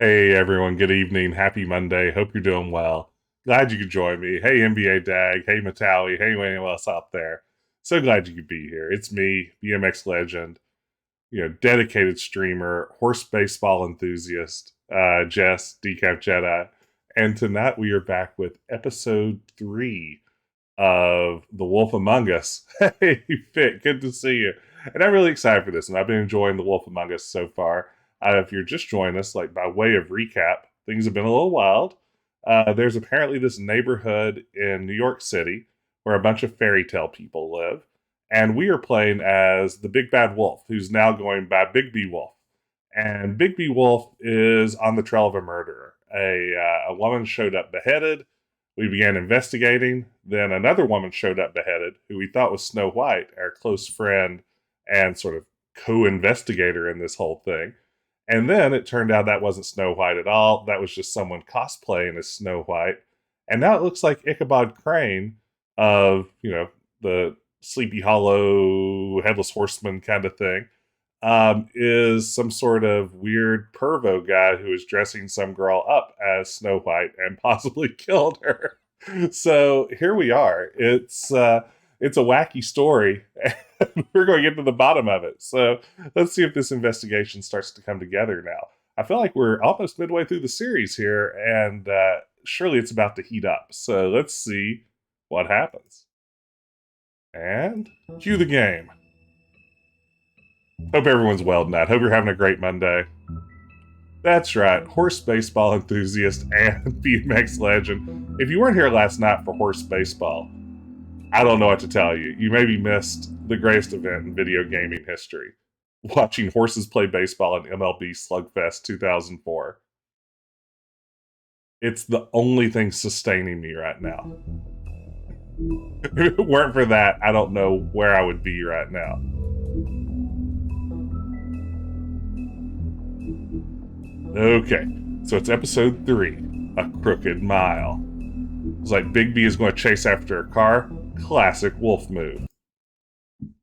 Hey everyone, good evening. Happy Monday. Hope you're doing well. Glad you could join me. Hey NBA Dag, hey Matali, hey anyone else out there. So glad you could be here. It's me, BMX legend, dedicated streamer, horse baseball enthusiast, Jess, Decaf Jedi. And tonight we are back with episode 3 of The Wolf Among Us. Hey, Fit, good to see you. And I'm really excited for this, and I've been enjoying The Wolf Among Us so far. If you're just joining us, like by way of recap, things have been a little wild. There's apparently this neighborhood in New York City where a bunch of fairy tale people live, and we are playing as the Big Bad Wolf, who's now going by Bigby Wolf. And Bigby Wolf is on the trail of a murderer. A woman showed up beheaded. We began investigating. Then another woman showed up beheaded, who we thought was Snow White, our close friend and sort of co-investigator in this whole thing. And then it turned out that wasn't Snow White at all. That was just someone cosplaying as Snow White. And now it looks like Ichabod Crane of, the Sleepy Hollow, Headless Horseman kind of thing, is some sort of weird pervo guy who is dressing some girl up as Snow White and possibly killed her. So here we are. It's a wacky story. We're going to get to the bottom of it. So let's see if this investigation starts to come together now. I feel like we're almost midway through the series here, and surely it's about to heat up. So let's see what happens. And cue the game. Hope everyone's well tonight. Hope you're having a great Monday. That's right, horse baseball enthusiast and BMX legend. If you weren't here last night for horse baseball, I don't know what to tell you. You maybe missed the greatest event in video gaming history. Watching horses play baseball in MLB Slugfest 2004. It's the only thing sustaining me right now. If it weren't for that, I don't know where I would be right now. Okay, so it's episode 3, A Crooked Mile. It's like Bigby is going to chase after a car. Classic wolf move.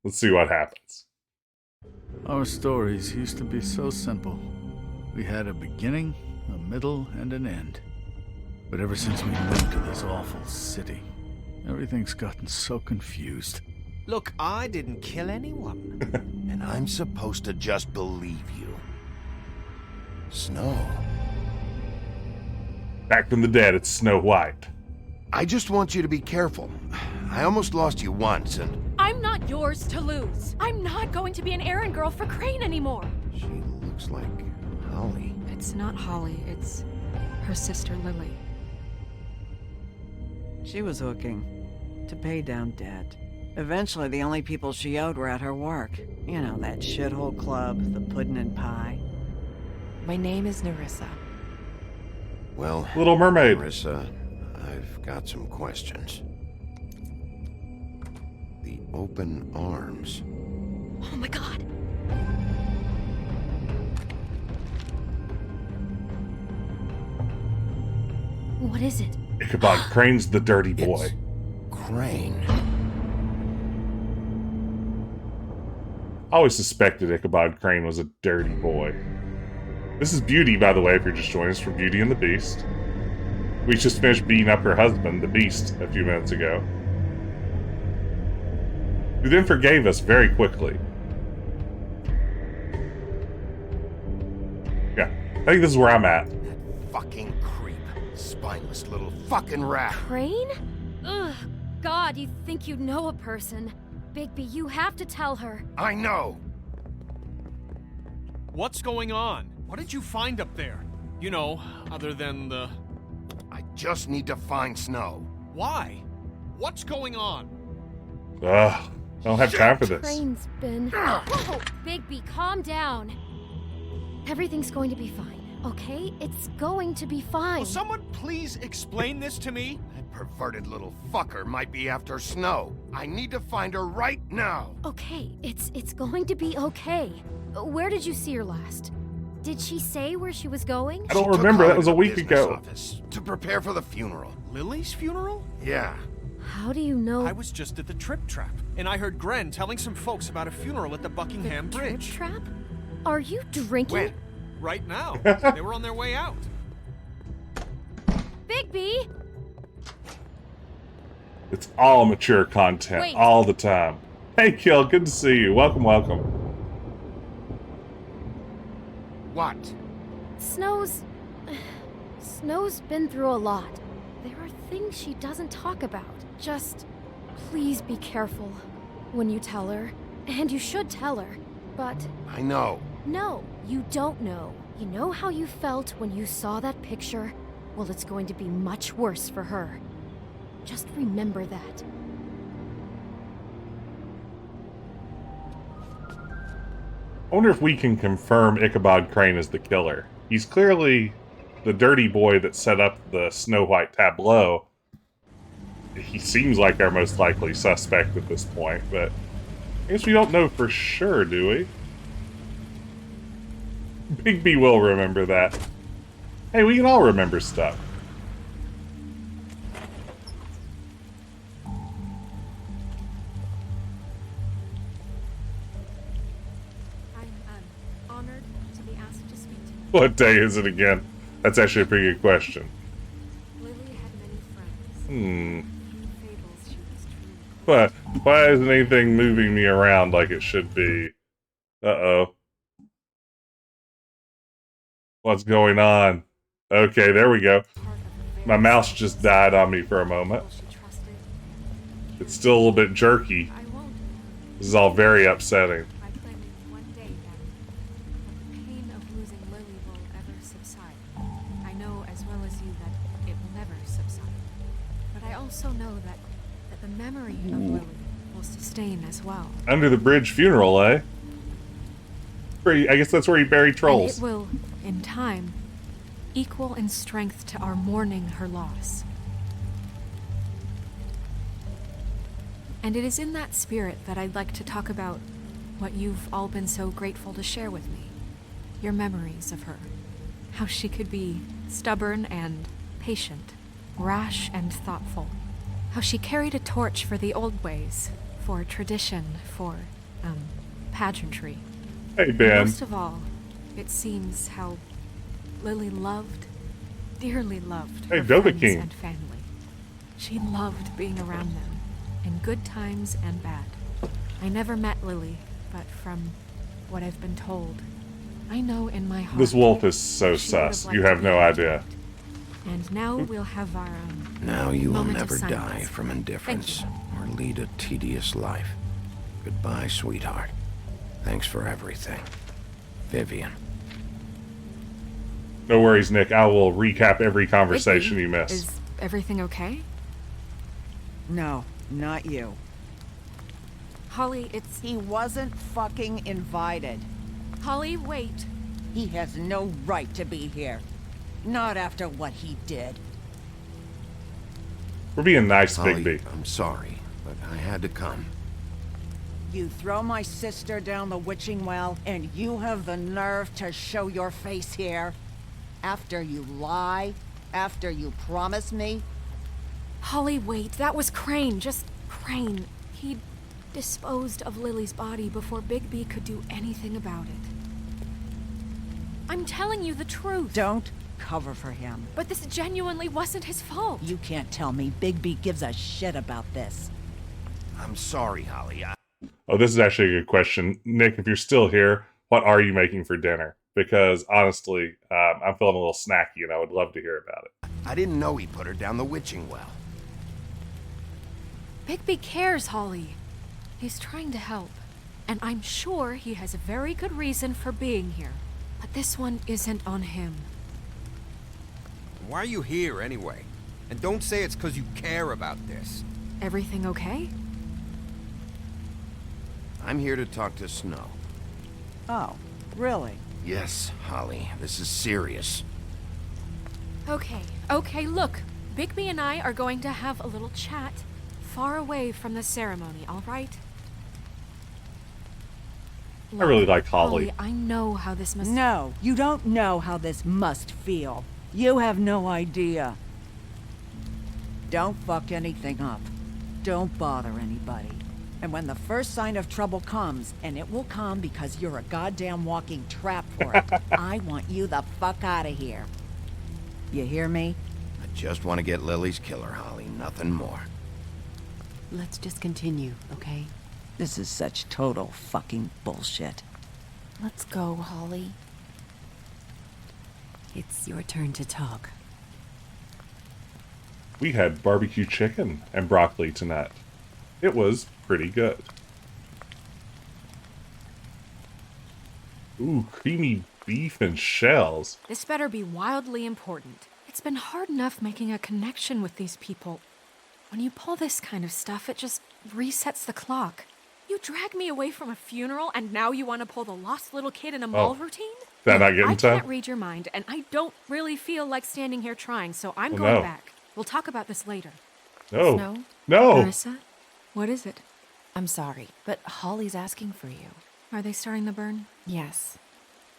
Let's see what happens. Our stories used to be so simple. We had a beginning, a middle, and an end. But ever since we moved to this awful city, everything's gotten so confused. Look, I didn't kill anyone. And I'm supposed to just believe you. Snow. Back from the dead, it's Snow White. I just want you to be careful. I almost lost you once, and... I'm not yours to lose. I'm not going to be an errand girl for Crane anymore. She looks like Holly. It's not Holly, it's her sister Lily. She was hooking to pay down debt. Eventually, the only people she owed were at her work. You know, that shithole club, the Puddin' and Pie. My name is Nerissa. Well, Little Mermaid. Marissa, I've got some questions. The open arms. Oh my god. What is it? Ichabod Crane's the dirty boy. It's Crane. I always suspected Ichabod Crane was a dirty boy. This is Beauty, by the way, if you're just joining us, from Beauty and the Beast. We just finished beating up her husband, the Beast, a few minutes ago, who then forgave us very quickly. Yeah, I think this is where I'm at. That fucking creep. Spineless little fucking rat. Crane? Ugh. God, you think you know a person. Bigby, you have to tell her. I know. What's going on? What did you find up there? You know, other than the... I just need to find Snow. Why? What's going on? Ugh, I don't have time for this. Train's been... Whoa! Bigby, calm down. Everything's going to be fine, okay? It's going to be fine. Will someone please explain this to me? That perverted little fucker might be after Snow. I need to find her right now. Okay, it's going to be okay. Where did you see her last? Did she say where she was going? I don't She took remember. Holly That was to a the week business ago. office to prepare for the funeral. Lily's funeral? Yeah. How do you know? I was just at the Trip Trap, and I heard Gren telling some folks about a funeral at the Buckingham the Bridge. Trip trap? Are you drinking? When? Right now. They were on their way out. Bigby! It's all mature content, Wait. all the time. Hey, Kill, good to see you. Welcome, welcome. What? Snow's been through a lot. There are things she doesn't talk about. Just please be careful when you tell her. And you should tell her. But I know. no, you don't know. You know how you felt when you saw that picture? Well, it's going to be much worse for her. Just remember that. I wonder if we can confirm Ichabod Crane is the killer. He's clearly the dirty boy that set up the Snow White tableau. He seems like our most likely suspect at this point, but I guess we don't know for sure, do we? Bigby will remember that. Hey, we can all remember stuff. I'm honored to be asked to speak to you. What day is it again? That's actually a pretty good question. Lily had many friends. Hmm. Few fables she was truly. But why isn't anything moving me around like it should be? Uh-oh. What's going on? Okay, there we go. Part of her My very mouse just died on me for a moment. people she trusted. It's still a little bit jerky. I won't. This is all very upsetting. By claiming one day that the pain of losing Lily will ever subside. I know as well as you that it will never subside. But I also know that the memory of Lily will sustain as well. Under the Bridge funeral, eh? I guess that's where he buried And trolls. it will, in time, equal in strength to our mourning her loss. And it is in that spirit that I'd like to talk about what you've all been so grateful to share with me. Your memories of her. How she could be stubborn and patient, rash and thoughtful. How she carried a torch for the old ways, for tradition, for, pageantry. Hey, Ben. Most of all, it seems how Lily loved, dearly loved Hey, her Dova friends King. and family. She loved being around them, in good times and bad. I never met Lily, but from what I've been told, I know in my heart. This wolf is so she would have sus. liked You to have be no there idea. tonight. And now we'll have our Now you will moment of never die silence. from indifference Thank or lead a tedious life. Goodbye, sweetheart. Thanks for everything. Vivian. No worries, Nick. I will recap every conversation Bigby, you missed. Is everything okay? No, not you. Holly, it's... He wasn't fucking invited. Holly, wait. He has no right to be here. Not after what he did. We're being nice, Holly, Bigby. I'm sorry, but I had to come. You throw my sister down the witching well, and you have the nerve to show your face here? After you lie? After you promise me? Holly, wait. That was Crane. Just Crane. He disposed of Lily's body before Bigby could do anything about it. I'm telling you the truth. Don't cover for him. But this genuinely wasn't his fault. You can't tell me Bigby gives a shit about this. I'm sorry, Holly. Oh, this is actually a good question. Nick, if you're still here, what are you making for dinner? Because honestly, I'm feeling a little snacky and I would love to hear about it. I didn't know he put her down the witching well. Bigby cares, Holly. He's trying to help. And I'm sure he has a very good reason for being here. But this one isn't on him. Why are you here anyway? And don't say it's because you care about this. Everything okay? I'm here to talk to Snow. Oh, really? Yes, Holly, this is serious. Okay, look. Bigby and I are going to have a little chat far away from the ceremony, all right? I really like Holly. I know how this must... No, you don't know how this must feel. You have no idea. Don't fuck anything up. Don't bother anybody. And when the first sign of trouble comes, and it will come because you're a goddamn walking trap for it, I want you the fuck out of here. You hear me? I just want to get Lily's killer, Holly, nothing more. Let's just continue, okay? This is such total fucking bullshit. Let's go, Holly. It's your turn to talk. We had barbecue chicken and broccoli tonight. It was pretty good. Ooh, creamy beef and shells. This better be wildly important. It's been hard enough making a connection with these people. When you pull this kind of stuff, it just resets the clock. You drag me away from a funeral, and now you want to pull the lost little kid in a mall routine? Did I not get in I time? can't read your mind, and I don't really feel like standing here trying, so I'm going back. We'll talk about this later. No. Snow? No. Marissa? What is it? I'm sorry, but Holly's asking for you. Are they starting the burn? Yes.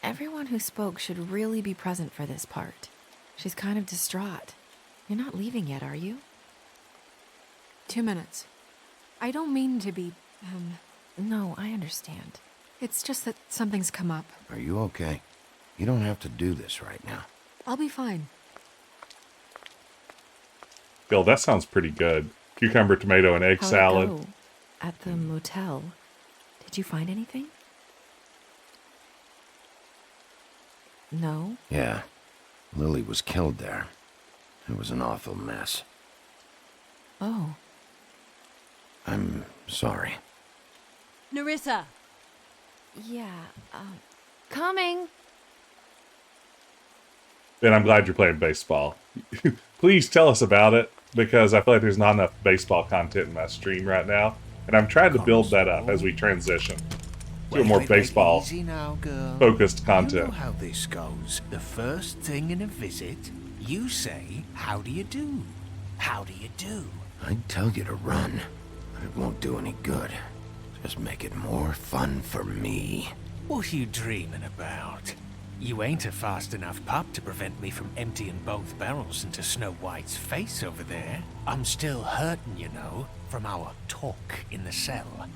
Everyone who spoke should really be present for this part. She's kind of distraught. You're not leaving yet, are you? 2 minutes. I don't mean to be, No, I understand. It's just that something's come up. Are you okay? You don't have to do this right now. I'll be fine. Bill, that sounds pretty good. Cucumber, tomato, and egg How'd salad. it go at the motel? Did you find anything? No? Yeah. Lily was killed there. It was an awful mess. Oh. I'm sorry. Nerissa! Yeah, Coming! Ben, I'm glad you're playing baseball. Please tell us about it, because I feel like there's not enough baseball content in my stream right now, and I'm trying to build that up as we transition to a more baseball easy now, girl. focused You content. know how this goes. The first thing in a visit, you say, "How do you do? How do you do?" I'd tell you to run, but it won't do any good. Just make it more fun for me. What are you dreaming about? You ain't a fast enough pup to prevent me from emptying both barrels into Snow White's face over there. I'm still hurting, you know, from our talk in the cell.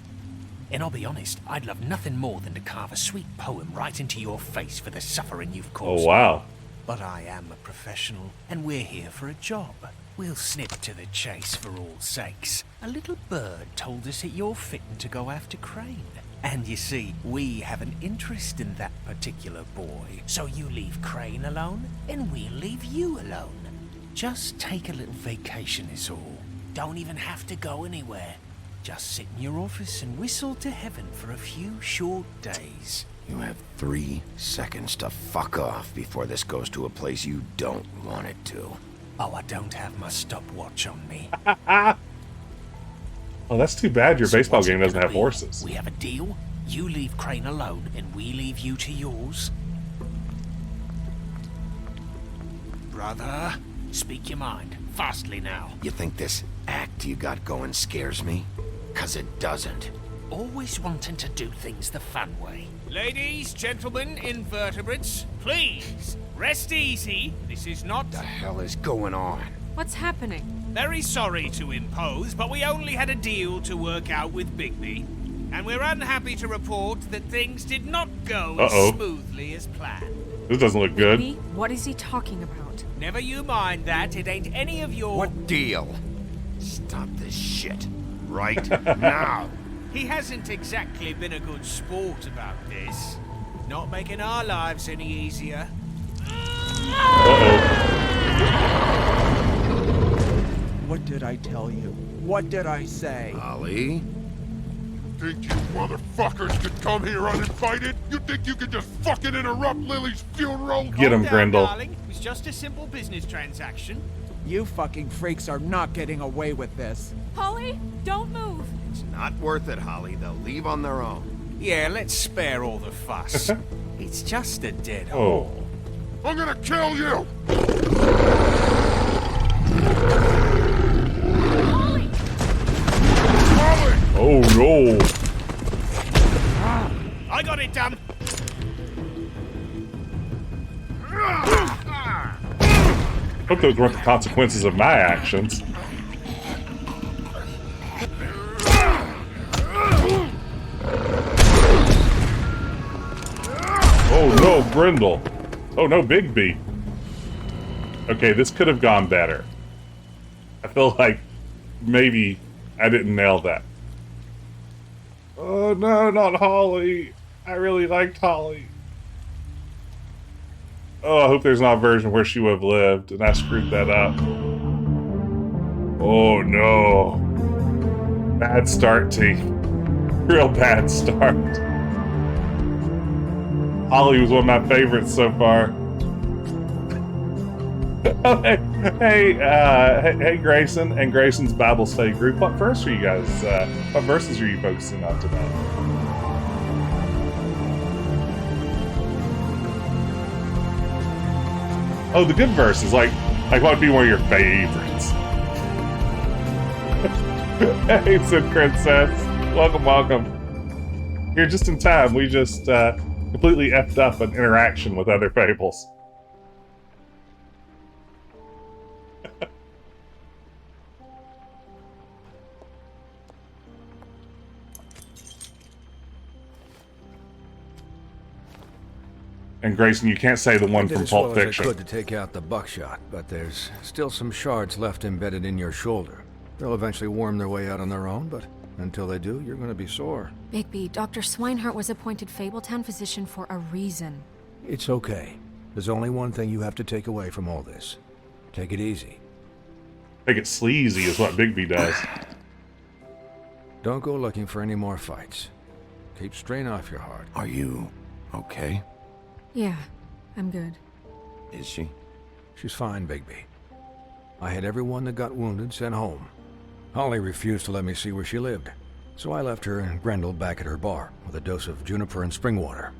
And I'll be honest, I'd love nothing more than to carve a sweet poem right into your face for the suffering you've caused. Oh, wow. But I am a professional, and we're here for a job. We'll snip to the chase for all sakes. A little bird told us that you're fitting to go after Crane. And you see, we have an interest in that particular boy. So you leave Crane alone, and we'll leave you alone. Just take a little vacation is all. Don't even have to go anywhere. Just sit in your office and whistle to heaven for a few short days. You have 3 seconds to fuck off before this goes to a place you don't want it to. Oh, I don't have my stopwatch on me. Oh, that's too bad your So baseball what's it game doesn't gonna have be? horses. We have a deal? You leave Crane alone, and we leave you to yours? Brother, speak your mind. Fastly now. You think this act you got going scares me? 'Cause it doesn't. Always wanting to do things the fun way. Ladies, gentlemen, invertebrates, please, rest easy. This is not... The hell is going on? What's happening? Very sorry to impose, but we only had a deal to work out with Bigby. And we're unhappy to report that things did not go as smoothly as planned. This doesn't look good. Bigby? What is he talking about? Never you mind that, it ain't any of your... What deal? Stop this shit. Right now. He hasn't exactly been a good sport about this. Not making our lives any easier. What did I tell you? What did I say? Holly? Think you motherfuckers could come here uninvited? You think you could just fucking interrupt Lily's funeral? Get him, Calm down, Grendel. darling. It was just a simple business transaction. You fucking freaks are not getting away with this. Holly, don't move. It's not worth it, Holly. They'll leave on their own. Yeah, let's spare all the fuss. It's just a dead Oh. hole. I'm gonna kill you! Holly! Holly! Oh no! I got it, damn. Hope those weren't the consequences of my actions. Oh no, Grendel. Oh no, Bigby. Okay, this could have gone better. I feel like maybe I didn't nail that. Oh no, not Holly. I really liked Holly. Oh, I hope there's not a version where she would have lived and I screwed that up. Oh no. Bad start, T. Real bad start. Holly was one of my favorites so far. Hey, Grayson and Grayson's Bible study group. What verse are you guys? What verses are you focusing on today? Oh, the good verses, like what would be one of your favorites? Hey, Sid Princess, welcome. Here just in time. We just completely effed up an interaction with other fables. And Grayson, you can't say the one from Pulp Fiction. I did as well as I could to take out the buckshot, but there's still some shards left embedded in your shoulder. They'll eventually worm their way out on their own, but until they do, you're going to be sore. Bigby, Dr. Swinehart was appointed Fabletown physician for a reason. It's okay. There's only one thing you have to take away from all this. Take it easy. Take it sleazy is what Bigby does. Don't go looking for any more fights. Keep strain off your heart. Are you okay? Yeah, I'm good. Is she? She's fine, Bigby. I had everyone that got wounded sent home. Holly refused to let me see where she lived, so I left her and Grendel back at her bar with a dose of juniper and spring water.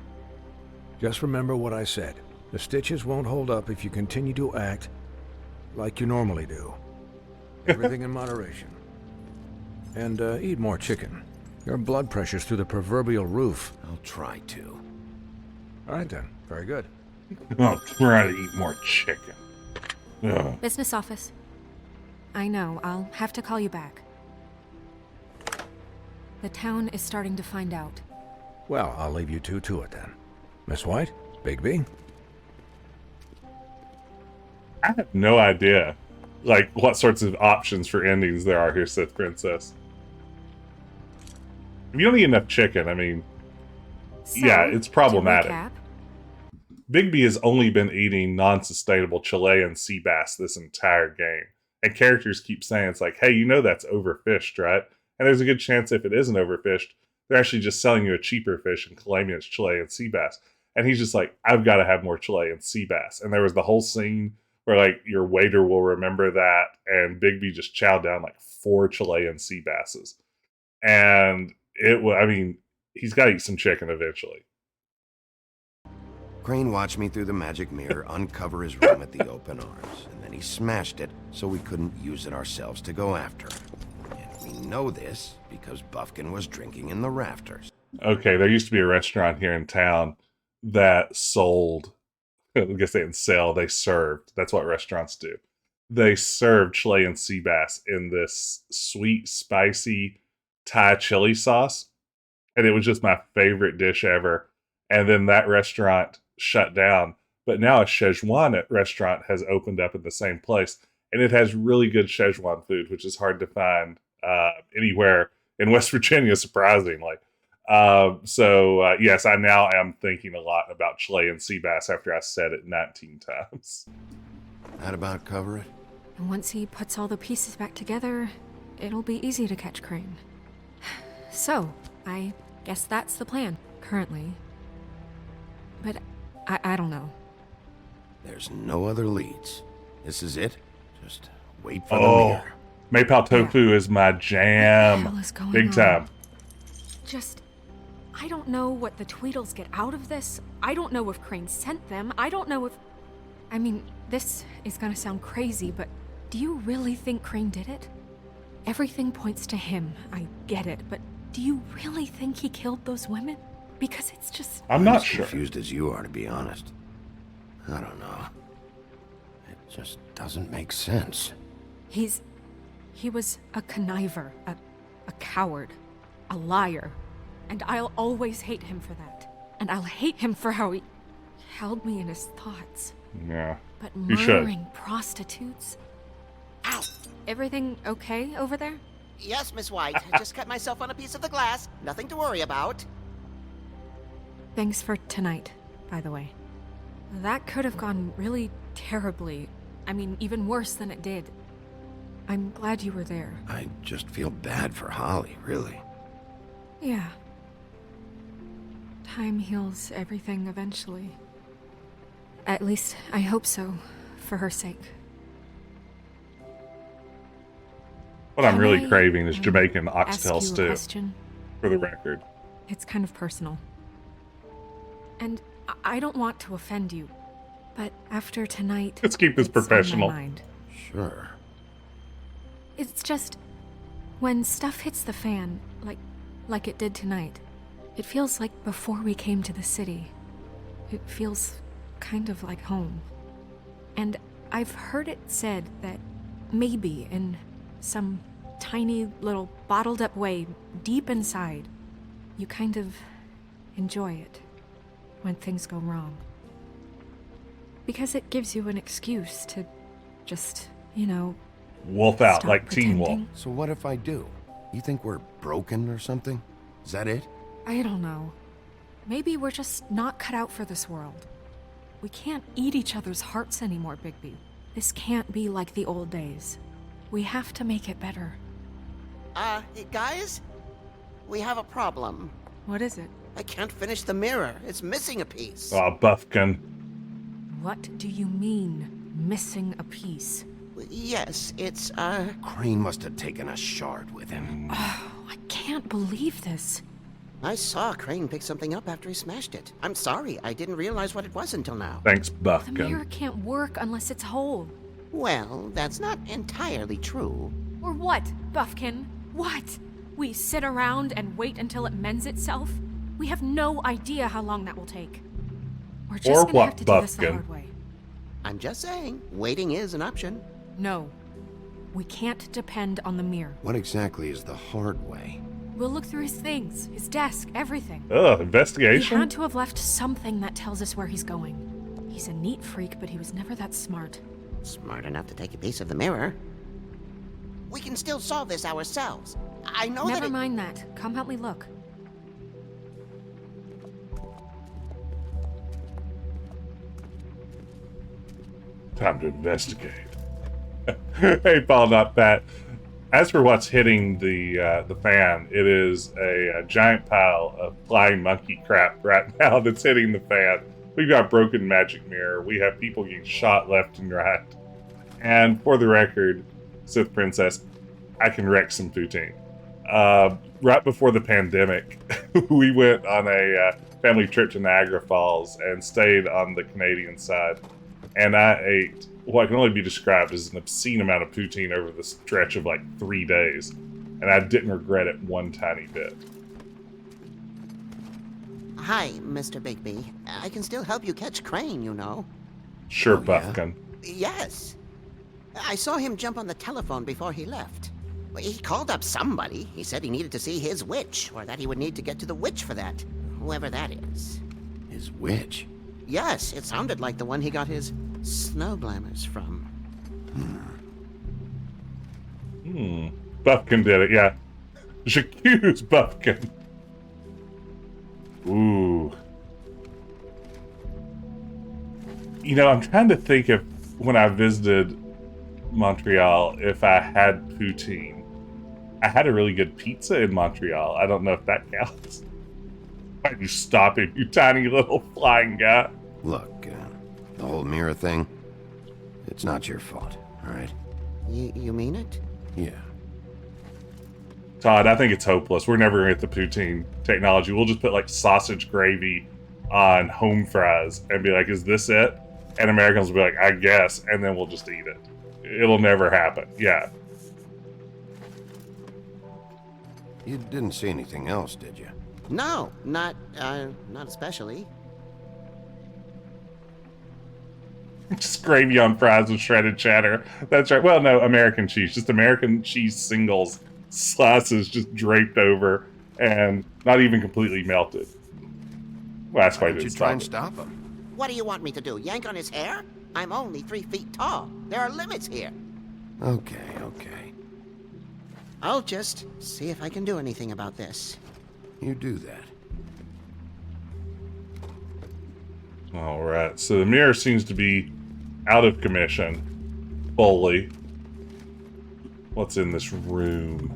Just remember what I said. The stitches won't hold up if you continue to act like you normally do. Everything in moderation. And eat more chicken. Your blood pressure's through the proverbial roof. I'll try to. All right then. Very good. I'll try to eat more chicken. Ugh. Business office. I know, I'll have to call you back. The town is starting to find out. Well, I'll leave you two to it then. Miss White? Bigby? I have no idea, like, what sorts of options for endings there are here, Sith Princess. If you don't eat enough chicken, I mean, So, yeah, it's problematic. to recap, Bigby has only been eating non-sustainable Chilean sea bass this entire game. And characters keep saying, it's like, hey, you know that's overfished, right? And there's a good chance if it isn't overfished, they're actually just selling you a cheaper fish and claiming it's Chilean sea bass. And he's just like, I've got to have more Chilean sea bass. And there was the whole scene where, like, your waiter will remember that, and Bigby just chowed down, like, 4 Chilean sea basses. And it was, I mean, he's got to eat some chicken eventually. Crane watched me through the magic mirror uncover his room at the open arms, and then he smashed it so we couldn't use it ourselves to go after him. And we know this because Buffkin was drinking in the rafters. Okay, there used to be a restaurant here in town that sold, I guess they didn't sell, they served. That's what restaurants do. They served Chilean sea bass in this sweet, spicy Thai chili sauce. And it was just my favorite dish ever. And then that restaurant shut down. But now a Szechuan restaurant has opened up in the same place. And it has really good Szechuan food, which is hard to find anywhere in West Virginia, surprisingly. Yes, I now am thinking a lot about Chilean sea bass after I said it 19 times. That about cover it? and once he puts all the pieces back together, it'll be easy to catch Crane. So, I guess that's the plan, currently. But I don't know. There's no other leads. This is it? Just wait for the mirror. Maypal tofu is my jam. What the hell is going Big on? time. Just, I don't know what the Tweedles get out of this. I don't know if Crane sent them. I don't know if... I mean, this is gonna sound crazy, but do you really think Crane did it? Everything points to him. I get it, but do you really think he killed those women? Because it's just... I'm not as sure. confused as you are, to be honest. I don't know. It just doesn't make sense. He was a conniver, a coward, a liar. And I'll always hate him for that. And I'll hate him for how he held me in his thoughts. Yeah. But You should. murdering prostitutes? Ow! Everything okay over there? Yes, Miss White. I just cut myself on a piece of the glass. Nothing to worry about. Thanks for tonight, by the way. That could have gone really terribly. I mean, even worse than it did. I'm glad you were there. I just feel bad for Holly, really. Yeah. Time heals everything eventually. At least, I hope so, for her sake. What I'm Can really I, craving is Jamaican ask oxtail you a stew, question? for the record. It's kind of personal. And I don't want to offend you, but after tonight, Let's keep this it's on my professional. mind. Sure. It's just when stuff hits the fan, like it did tonight, it feels like before we came to the city. It feels kind of like home. And I've heard it said that maybe in some tiny little bottled up way deep inside, you kind of enjoy it when things go wrong. Because it gives you an excuse to just, Wolf out stop like Teen Wolf. pretending. So what if I do? You think we're broken or something? Is that it? I don't know. Maybe we're just not cut out for this world. We can't eat each other's hearts anymore, Bigby. This can't be like the old days. We have to make it better. Guys? We have a problem. What is it? I can't finish the mirror. It's missing a piece. Oh, Buffkin. What do you mean, missing a piece? Yes, it's, Crane must have taken a shard with him. Oh, I can't believe this. I saw Crane pick something up after he smashed it. I'm sorry, I didn't realize what it was until now. Thanks, The mirror Buffkin. can't work unless it's whole. Well, that's not entirely true. Or what, Buffkin? What? We sit around and wait until it mends itself? We have no idea how long that will take. We're just Or gonna what, have to do this the Buffkin? hard way. I'm just saying, waiting is an option. No. We can't depend on the mirror. What exactly is the hard way? We'll look through his things, his desk, everything. Ugh, He investigation? had to have left something that tells us where he's going. He's a neat freak, but he was never that smart. Smart enough to take a piece of the mirror. We can still solve this ourselves. I know that Never it- mind that. Come help me look. Time to investigate. Hey, Paul, not Pat. As for what's hitting the fan, it is a giant pile of flying monkey crap right now that's hitting the fan. We've got broken magic mirror. We have people getting shot left and right. And for the record, Sith Princess, I can wreck some poutine. Right before the pandemic, we went on a family trip to Niagara Falls and stayed on the Canadian side. And I ate what can only be described as an obscene amount of poutine over the stretch of like 3 days. And I didn't regret it one tiny bit. Hi, Mr. Bigby. I can still help you catch Crane, you know. Sure, Oh, yeah? Buffkin. Yes. I saw him jump on the telephone before he left. He called up somebody. He said he needed to see his witch, or that he would need to get to the witch for that. Whoever that is. His witch? Yes, it sounded like the one he got his snow glamours from. Buffkin did it, yeah. J'accuse Buffkin. Ooh. You know, I'm trying to think if when I visited Montreal, if I had poutine. I had a really good pizza in Montreal. I don't know if that counts. Why'd you stop him, you tiny little flying guy? Look, the whole mirror thing, it's not your fault, all right? You mean it? Yeah. Todd, I think it's hopeless. We're never going to get the poutine technology. We'll just put like sausage gravy on home fries and be like, is this it? And Americans will be like, I guess, and then we'll just eat it. It'll never happen. Yeah. You didn't see anything else, did you? No, not especially. Just gravy on fries with shredded cheddar. That's right. Well, no, American cheese. Just American cheese singles slices just draped over and not even completely melted. Well, that's why Why don't you try and stop him? What do you want me to do? Yank on his hair? I'm only 3 feet tall. There are limits here. Okay, okay. I'll just see if I can do anything about this. You do that. All right. So the mirror seems to be out of commission fully. What's in this room?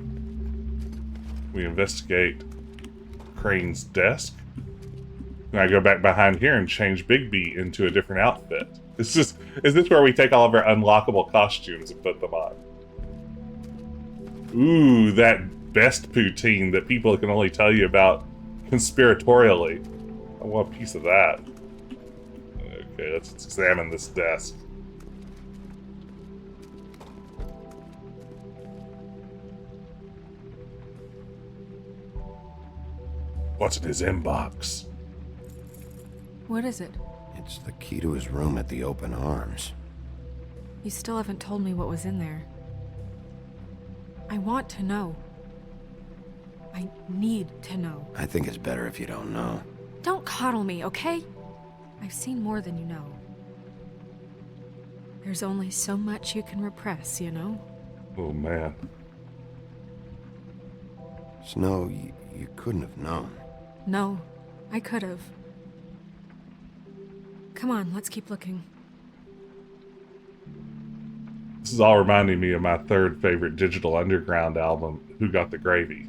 We investigate Crane's desk. And I go back behind here and change Bigby into a different outfit. Is this where we take all of our unlockable costumes and put them on? Ooh, that best poutine that people can only tell you about conspiratorially. I want a piece of that. Okay, let's examine this desk. What's in his inbox? What is it? It's the key to his room at the Open Arms. You still haven't told me what was in there. I want to know. I need to know. I think it's better if you don't know. Don't coddle me, okay? I've seen more than you know. There's only so much you can repress, you know? Oh, man. Snow, you couldn't have known. No, I could have. Come on, let's keep looking. This is all reminding me of my third favorite Digital Underground album, Who Got the Gravy?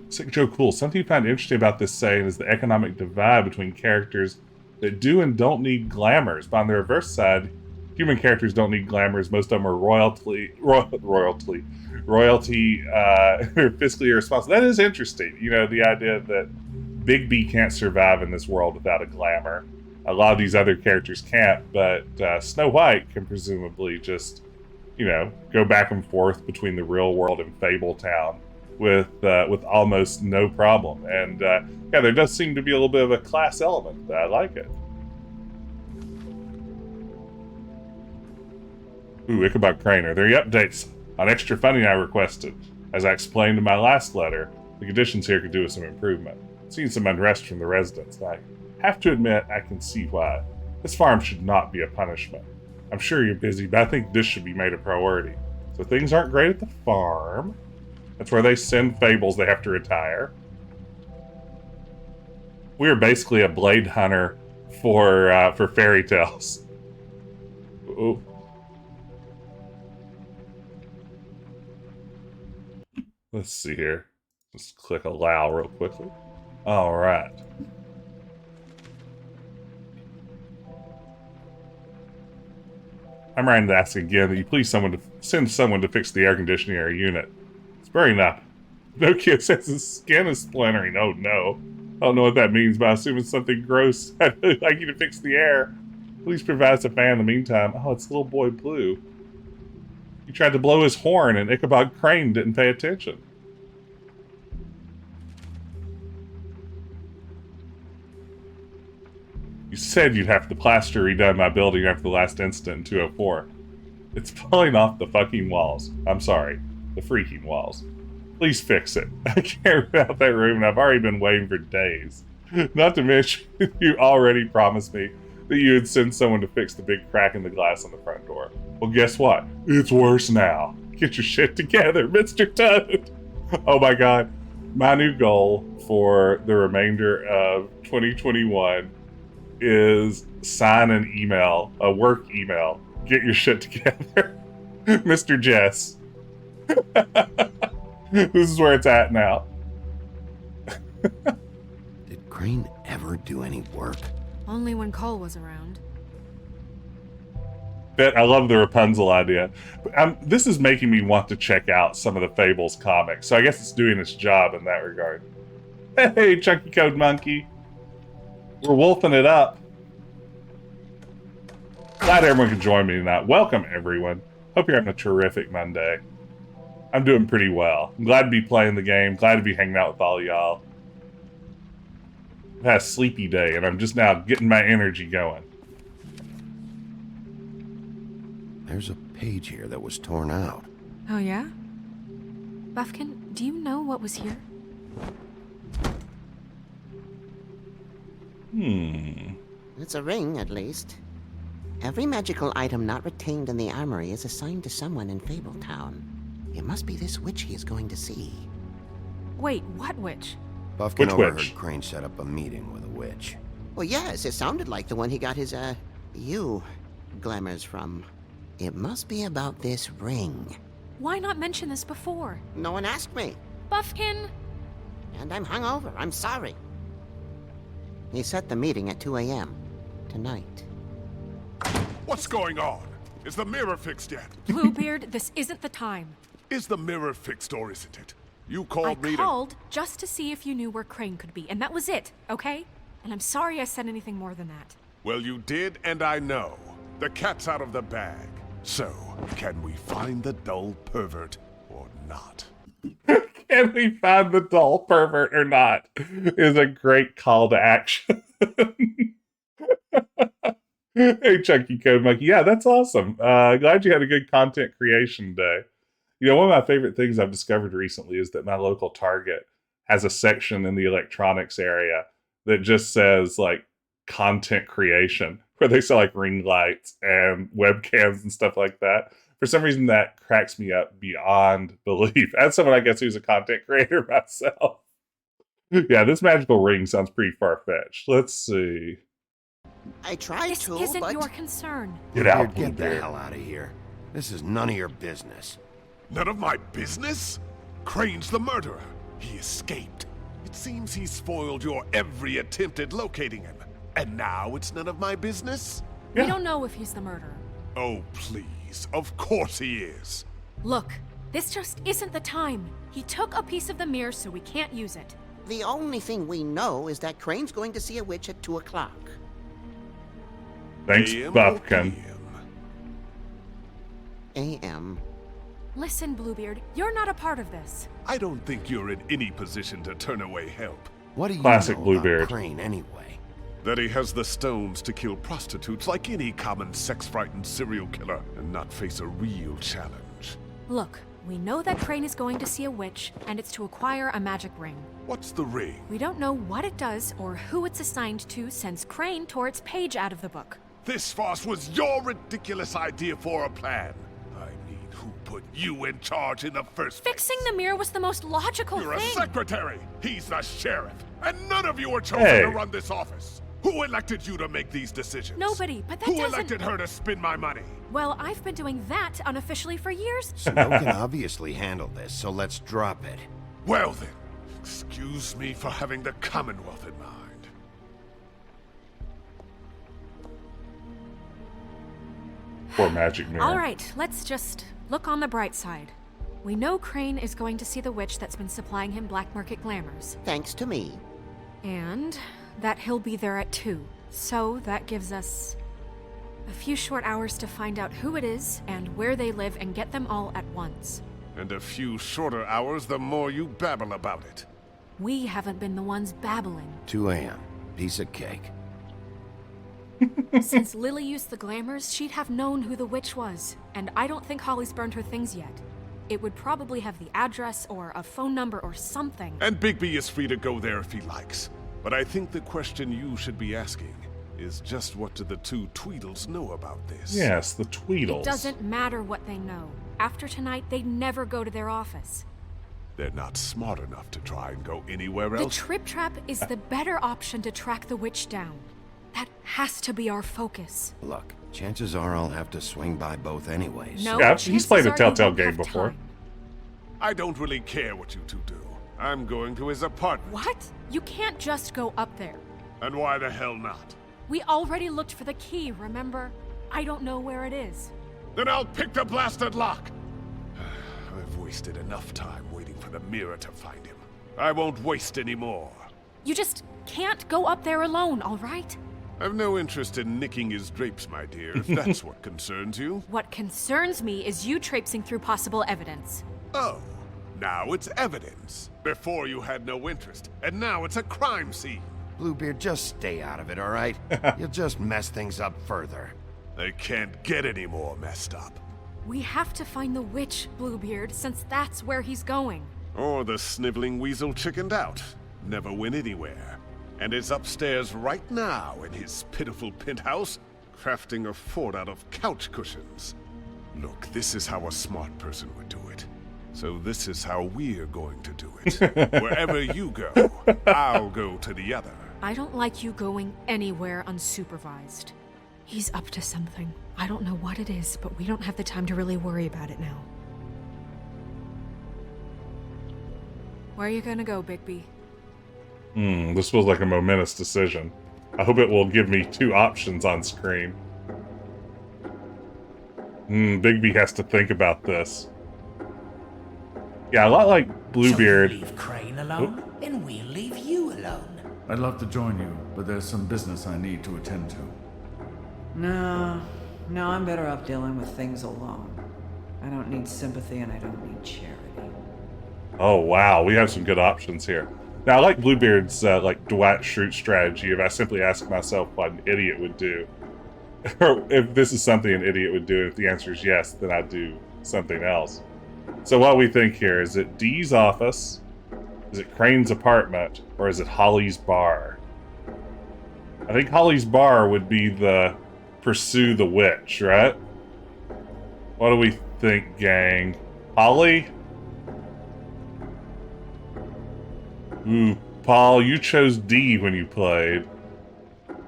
Sick Joe Cool. Something you find interesting about this saying is the economic divide between characters that do and don't need glamours. But on the reverse side, human characters don't need glamours. Most of them are royalty, they're fiscally irresponsible. That is interesting. You know, the idea that Bigby can't survive in this world without a glamour. A lot of these other characters can't, but Snow White can presumably just, you know, go back and forth between the real world and Fabletown with almost no problem. And yeah, there does seem to be a little bit of a class element. I like it. Ooh, Ichabod Crane. Are there any updates on extra funding I requested? As I explained in my last letter, the conditions here could do with some improvement. Seen some unrest from the residents, and I have to admit I can see why. This farm should not be a punishment. I'm sure you're busy, but I think this should be made a priority. So things aren't great at the farm. That's where they send fables they have to retire. We are basically a blade hunter for fairy tales. Ooh. Let's see here. Just click allow real quickly. All right. I'm writing to ask again that you please send someone to fix the air conditioning in our unit. It's burning up. No kid says his skin is splintering. Oh no. I don't know what that means, but I assume it's something gross. I'd really like you to fix the air. Please provide us a fan in the meantime. Oh, it's little boy Blue. He tried to blow his horn and Ichabod Crane didn't pay attention. You said you'd have the plaster redone my building after the last incident in 204. It's falling off the fucking walls. I'm sorry. The freaking walls. Please fix it. I can't rent out that room and I've already been waiting for days. Not to mention, you already promised me that you would send someone to fix the big crack in the glass on the front door. Well, guess what? It's worse now. Get your shit together, Mr. Toad. Oh my god. My new goal for the remainder of 2021 is sign an email, a work email. Get your shit together. Mr. Jess, This is where it's at now. Did Crane ever do any work? Only when Cole was around. I love the Rapunzel idea. This is making me want to check out some of the Fables comics, so I guess it's doing its job in that regard. Hey, Chunky Code Monkey. We're wolfing it up. Glad everyone could join me tonight. Welcome, everyone. Hope you're having a terrific Monday. I'm doing pretty well. I'm glad to be playing the game. Glad to be hanging out with all y'all. I've had a sleepy day, and I'm just now getting my energy going. There's a page here that was torn out. Oh, yeah? Buffkin, do you know what was here? It's a ring, at least. Every magical item not retained in the armory is assigned to someone in Fabletown. It must be this witch he is going to see. Wait, what witch? Buffkin Which overheard witch? Crane set up a meeting with a witch. Well, yes, it sounded like the one he got his, glamours from. It must be about this ring. Why not mention this before? No one asked me. Buffkin! And I'm hungover. I'm sorry. He set the meeting at 2 a.m. tonight. What's going on? Is the mirror fixed yet? Bluebeard, this isn't the time. Is the mirror fixed or isn't it? You I called me called just to see if you knew where Crane could be, and that was it, okay? And I'm sorry I said anything more than that. Well, you did, and I know. The cat's out of the bag. So, can we find the dull pervert or not? Can we find the dull pervert or not? Is a great call to action. Hey, Chunky Code Monkey. Yeah, that's awesome. Glad you had a good content creation day. You know, one of my favorite things I've discovered recently is that my local Target has a section in the electronics area that just says, like, content creation, where they sell, like, ring lights and webcams and stuff like that. For some reason, that cracks me up beyond belief. As someone, I guess, who's a content creator myself. Yeah, this magical ring sounds pretty far-fetched. Let's see. I tried This to, isn't but... your concern. Get out, Get the Bluebeard. hell out of here. This is none of your business. None of my business? Crane's the murderer. He escaped. It seems he spoiled your every attempt at locating him. And now it's none of my business? We don't know if he's the murderer. Oh, please. Of course he is. Look, this just isn't the time. He took a piece of the mirror, so we can't use it. The only thing we know is that Crane's going to see a witch at 2 o'clock. Thanks, AM or Buffkin. PM? A.M. Listen, Bluebeard, you're not a part of this. I don't think you're in any position to turn away help. What do you Classic know Bluebeard. about Crane anyway? That he has the stones to kill prostitutes like any common sex-frightened serial killer and not face a real challenge. Look, we know that Crane is going to see a witch, and it's to acquire a magic ring. What's the ring? We don't know what it does or who it's assigned to since Crane tore its page out of the book. This farce was your ridiculous idea for a plan. I mean, who put you in charge in the first place? Fixing the mirror was the most logical You're thing. a secretary. He's the sheriff. And none of you were chosen Hey. to run this office. Who elected you to make these decisions? Nobody, but that Who doesn't... elected her to spend my money? Well, I've been doing that unofficially for years. Snow can obviously handle this, so let's drop it. Well then, excuse me for having the Commonwealth in mind. Poor magic mirror. All right, let's just look on the bright side. We know Crane is going to see the witch that's been supplying him black market glamours. Thanks to me. And that he'll be there at 2. So that gives us a few short hours to find out who it is and where they live and get them all at once. And a few shorter hours the more you babble about it. We haven't been the ones babbling. 2 a.m. Piece of cake. Since Lily used the glamours, she'd have known who the witch was. And I don't think Holly's burned her things yet. It would probably have the address or a phone number or something. And Bigby is free to go there if he likes. But I think the question you should be asking is just what do the two Tweedles know about this? Yes, the Tweedles. It doesn't matter what they know. After tonight, they'd never go to their office. They're not smart enough to try and go anywhere The else. Trip Trap is the better option to track the witch down. That has to be our focus. Look, chances are I'll have to swing by both anyways. No, Yeah, he's chances played a are you Telltale won't game have before. time. I don't really care what you two do. I'm going to his apartment. What? You can't just go up there. And why the hell not? We already looked for the key, remember? I don't know where it is. Then I'll pick the blasted lock! I've wasted enough time waiting for the mirror to find him. I won't waste any more. You just can't go up there alone, all right? I've no interest in nicking his drapes, my dear, if that's what concerns you. What concerns me is you traipsing through possible evidence. Oh, now it's evidence. Before you had no interest, and now it's a crime scene. Bluebeard, just stay out of it, all right? You'll just mess things up further. They can't get any more messed up. We have to find the witch, Bluebeard, since that's where he's going. Or the sniveling weasel chickened out. Never went anywhere. And is upstairs right now in his pitiful penthouse, crafting a fort out of couch cushions. Look, this is how a smart person would do it. So this is how we're going to do it. Wherever you go, I'll go to the other. I don't like you going anywhere unsupervised. He's up to something. I don't know what it is, but we don't have the time to really worry about it now. Where are you gonna go, Bigby? This feels like a momentous decision. I hope it will give me 2 options on screen. Bigby has to think about this. Yeah, a lot like Bluebeard. So you leave Crane alone, and we'll leave you alone. I'd love to join you, but there's some business I need to attend to. No, I'm better off dealing with things alone. I don't need sympathy and I don't need charity. Oh wow, we have some good options here. Now I like Bluebeard's like Dwight Schrute strategy if I simply ask myself what an idiot would do. Or if this is something an idiot would do, and if the answer is yes, then I do something else. So what we think here, is it Dee's office, is it Crane's apartment, or is it Holly's bar? I think Holly's bar would be the pursue the witch, right? What do we think, gang? Holly? Ooh, Paul, you chose D when you played.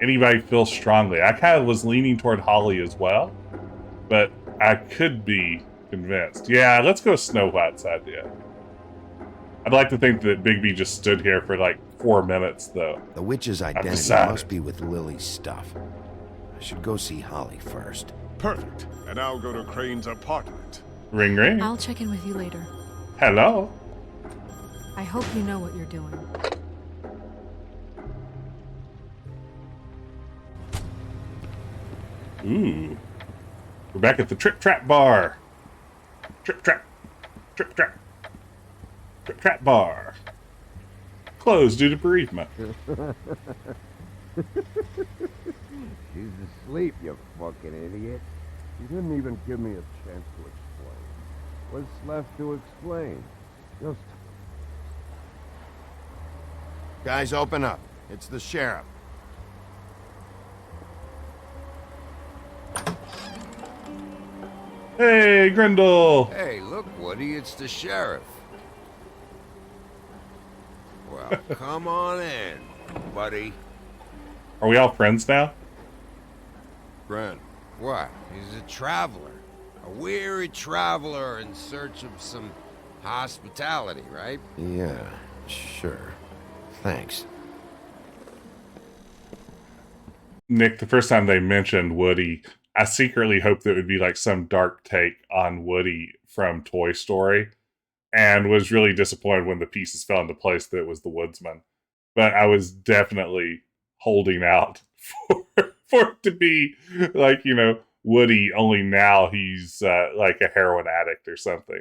Anybody feel strongly? I kind of was leaning toward Holly as well, but I could be convinced. Yeah, let's go Snow White's idea. I'd like to think that Bigby just stood here for like 4 minutes, though. The witch's identity decided. must be with Lily's stuff. I should go see Holly first. Perfect. And I'll go to Crane's apartment. Ring ring. I'll check in with you later. Hello. I hope you know what you're doing. Ooh. We're back at the Trip Trap Bar. Trip Trap. Trip Trap. Trip Trap Bar. Closed due to bereavement. She's asleep, you fucking idiot. You didn't even give me a chance to explain. What's left to explain? Just... Guys, open up. It's the sheriff. Hey, Grendel! Hey, look, Woody, it's the sheriff. Well, come on in, buddy. Are we all friends now? Brent. What? He's a traveler. A weary traveler in search of some hospitality, right? Yeah, sure. Thanks. Nick, the first time they mentioned Woody, I secretly hoped that it would be like some dark take on Woody from Toy Story, and was really disappointed when the pieces fell into place that it was the woodsman. But I was definitely holding out for it to be like, you know, Woody, only now he's like a heroin addict or something.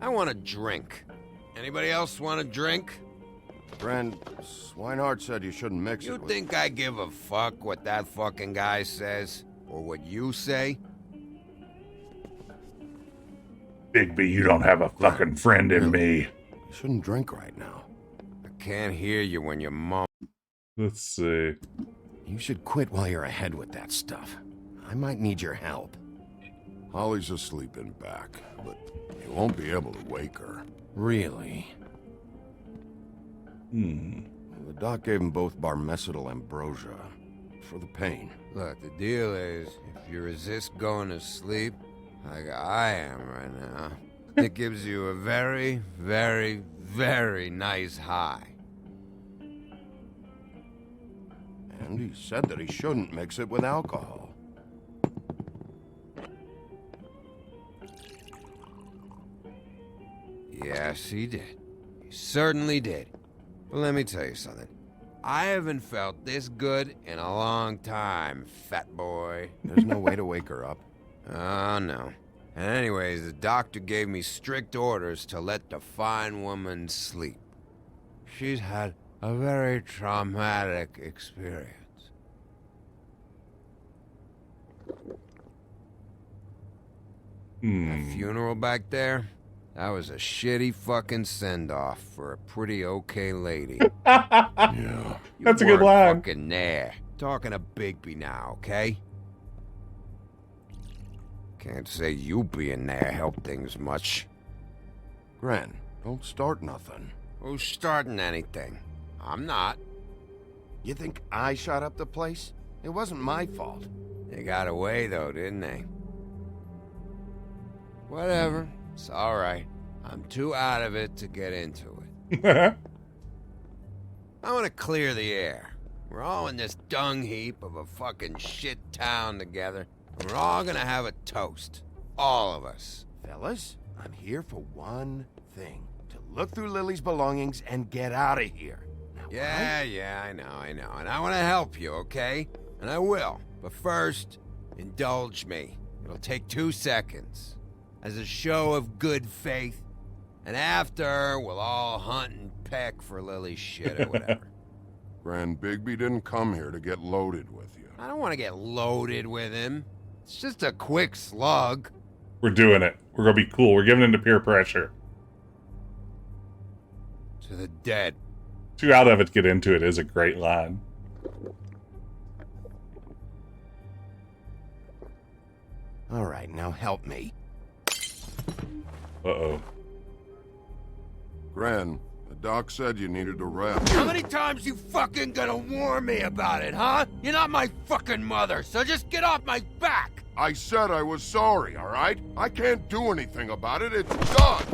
I want a drink. Anybody else want a drink? Friend, Swinehart said you shouldn't mix You it with... think I give a fuck what that fucking guy says? Or what you say? Bigby, you don't have a fucking friend in me. You shouldn't drink right now. I can't hear you when you mum. Let's see. You should quit while you're ahead with that stuff. I might need your help. Holly's asleep in back, but you won't be able to wake her. Really? Hmm. The doc gave them both barmecidal ambrosia. for the pain. Look, the deal is, if you resist going to sleep, like I am right now, it gives you a very, very, very nice high. And he said that he shouldn't mix it with alcohol. Yes, he did. He certainly did. But let me tell you something. I haven't felt this good in a long time, fat boy. There's no way to wake her up. Oh, no. And anyways, the doctor gave me strict orders to let the fine woman sleep. She's had a very traumatic experience. That funeral back there, that was a shitty fucking send-off for a pretty okay lady. Yeah. That's a good line. Fucking there. Talking to Bigby now, okay? Can't say you being there helped things much. Gran, don't start nothing. Who's starting anything? I'm not. You think I shot up the place? It wasn't my fault. They got away, though, didn't they? Whatever. It's alright. I'm too out of it to get into it. I want to clear the air. We're all in this dung heap of a fucking shit town together, and we're all gonna have a toast. All of us. Fellas, I'm here for one thing. To look through Lily's belongings and get out of here. Now, Yeah, I know. And I want to help you, okay? And I will. But first, indulge me. It'll take 2 seconds. As a show of good faith. And after, we'll all hunt and peck for Lily's shit or whatever. Gran, Bigby didn't come here to get loaded with you. I don't want to get loaded with him. It's just a quick slug. We're doing it. We're gonna be cool. We're giving into peer pressure. To the dead. Too out of it to get into it is a great line. All right, now help me. Uh-oh. Gran, the doc said you needed a rest. How many times you fucking gonna warn me about it, huh? You're not my fucking mother, so just get off my back! I said I was sorry, all right? I can't do anything about it. It's done.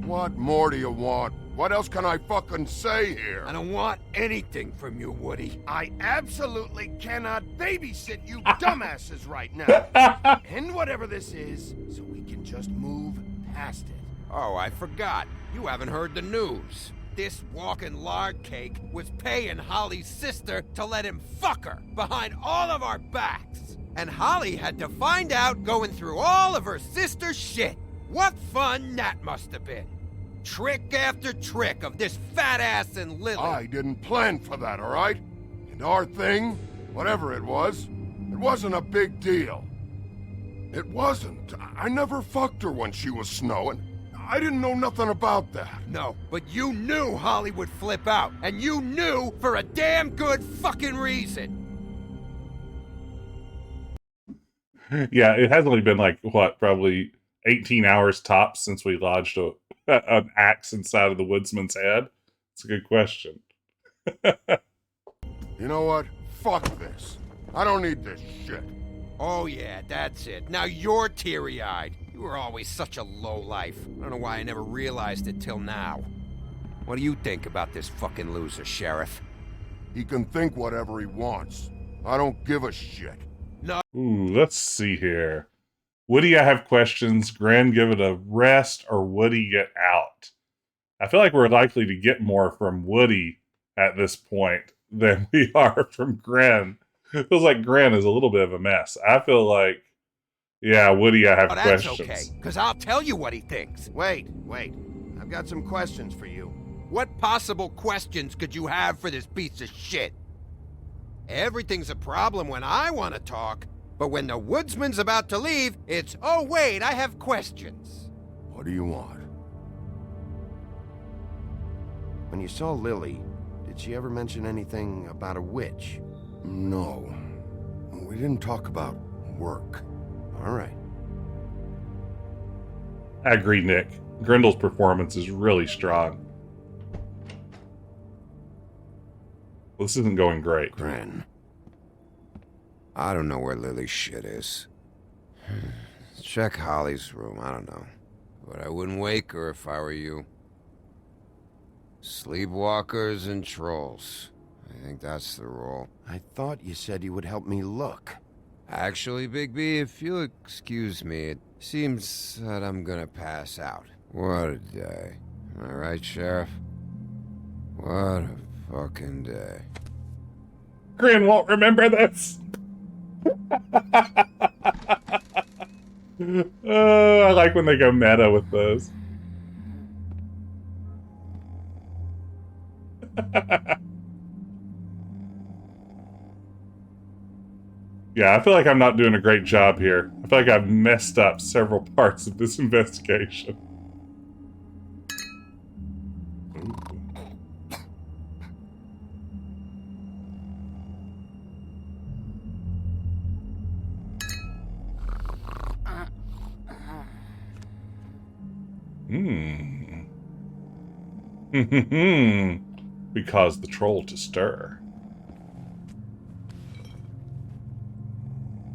What more do you want? What else can I fucking say here? I don't want anything from you, Woody. I absolutely cannot babysit you dumbasses right now. End whatever this is, so we can just move past it. Oh, I forgot. You haven't heard the news. This walking lard cake was paying Holly's sister to let him fuck her behind all of our backs. And Holly had to find out going through all of her sister's shit. What fun that must have been. Trick after trick of this fat ass and Lily. I didn't plan for that, all right? And our thing, whatever it wasn't a big deal. It wasn't. I never fucked her when she was snowing. I didn't know nothing about that. No, but you knew Holly would flip out, and you knew for a damn good fucking reason. Yeah, it has only been like, what, probably 18 hours tops since we lodged an axe inside of the woodsman's head? It's a good question. You know what? Fuck this. I don't need this shit. Oh yeah, that's it. Now you're teary-eyed. You were always such a lowlife. I don't know why I never realized it till now. What do you think about this fucking loser, Sheriff? He can think whatever he wants. I don't give a shit. No. Ooh, let's see here. Woody, I have questions. Gran, give it a rest, or Woody, get out? I feel like we're likely to get more from Woody at this point than we are from Gran. It feels like Gran is a little bit of a mess. I feel like, yeah, Woody, I have that's questions. Okay, because I'll tell you what he thinks. Wait. I've got some questions for you. What possible questions could you have for this piece of shit? Everything's a problem when I want to talk, but when the woodsman's about to leave, it's, oh wait, I have questions. What do you want? When you saw Lily, did she ever mention anything about a witch? No. We didn't talk about work. All right. I agree, Nick. Grendel's performance is really strong. Well, this isn't going great. Gren. I don't know where Lily's shit is. Check Holly's room, I don't know. But I wouldn't wake her if I were you. Sleepwalkers and trolls. I think that's the rule. I thought you said you would help me look. Actually, Bigby, if you'll excuse me, it seems that I'm gonna pass out. What a day. Am I right, Sheriff? What a fucking day. Gren won't remember this. I like when they go meta with those. Yeah, I feel like I'm not doing a great job here. I feel like I've messed up several parts of this investigation. We caused the troll to stir.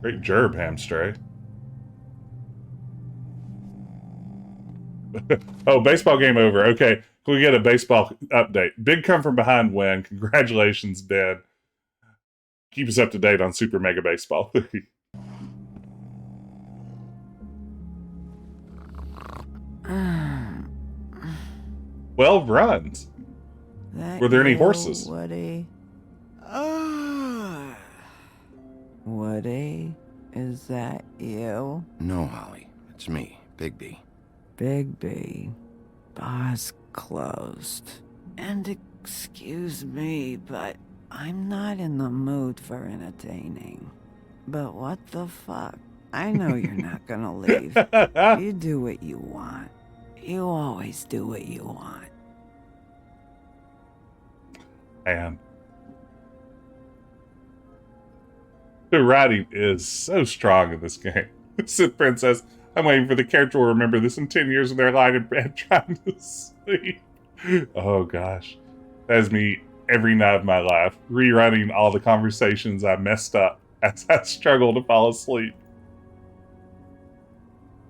Great gerb, Hamstray. Oh, baseball game over. Okay, can we get a baseball update? Big come from behind win. Congratulations, Ben. Keep us up to date on Super Mega Baseball. 12 runs. Were there any horses? Woody? Woody? Is that you? No, Holly. It's me, Bigby. Bigby. Bar's closed. And excuse me, but I'm not in the mood for entertaining. But what the fuck? I know you're not gonna leave. You do what you want. You always do what you want. And the writing is so strong in this game. Sith Princess, I'm waiting for the character will remember this in 10 years when they're lying in bed trying to sleep. Oh gosh. That is me every night of my life, rewriting all the conversations I messed up as I struggle to fall asleep.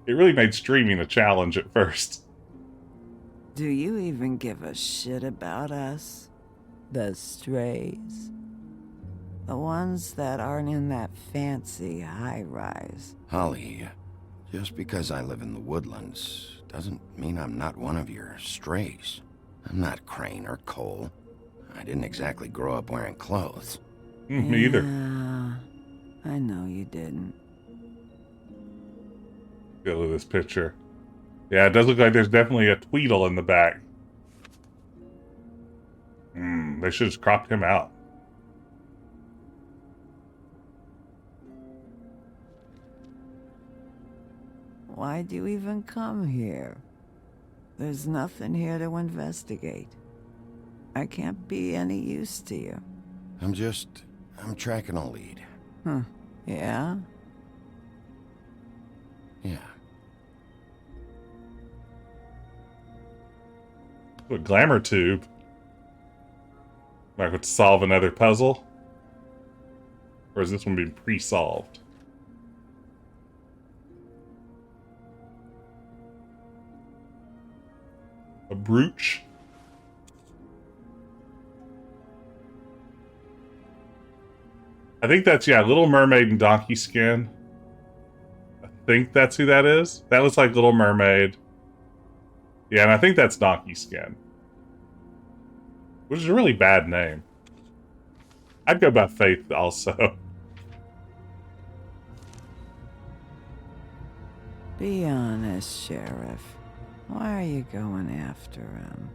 It really made streaming a challenge at first. Do you even give a shit about us? The strays? The ones that aren't in that fancy high-rise. Holly, just because I live in the woodlands doesn't mean I'm not one of your strays. I'm not Crane or Cole. I didn't exactly grow up wearing clothes. Me either. Yeah, I know you didn't. Look at this picture. Yeah, it does look like there's definitely a Tweedle in the back. They should have cropped him out. Why'd you even come here? There's nothing here to investigate. I can't be any use to you. I'm tracking a lead. Huh. Yeah? Yeah. A glamour tube. Am I going to solve another puzzle? Or is this one being pre-solved? A brooch? I think that's, yeah, Little Mermaid and Donkey Skin. I think that's who that is. That looks like Little Mermaid. Yeah, and I think that's Donkey Skin. Which is a really bad name. I'd go by Faith also. Be honest, Sheriff. Why are you going after him?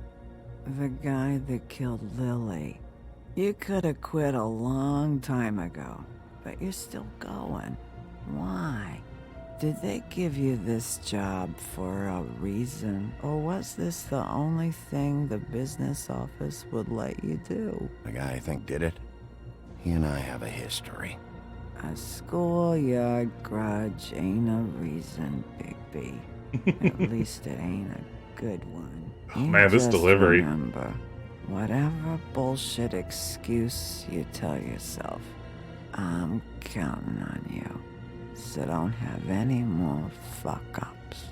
The guy that killed Lily. You could have quit a long time ago, but you're still going. Why? Did they give you this job for a reason, or was this the only thing the business office would let you do? The guy I think did it, he and I have a history. A schoolyard grudge ain't a reason, Bigby. At least it ain't a good one. Oh, man, this just delivery. Remember, whatever bullshit excuse you tell yourself, I'm counting on you. So don't have any more fuck-ups.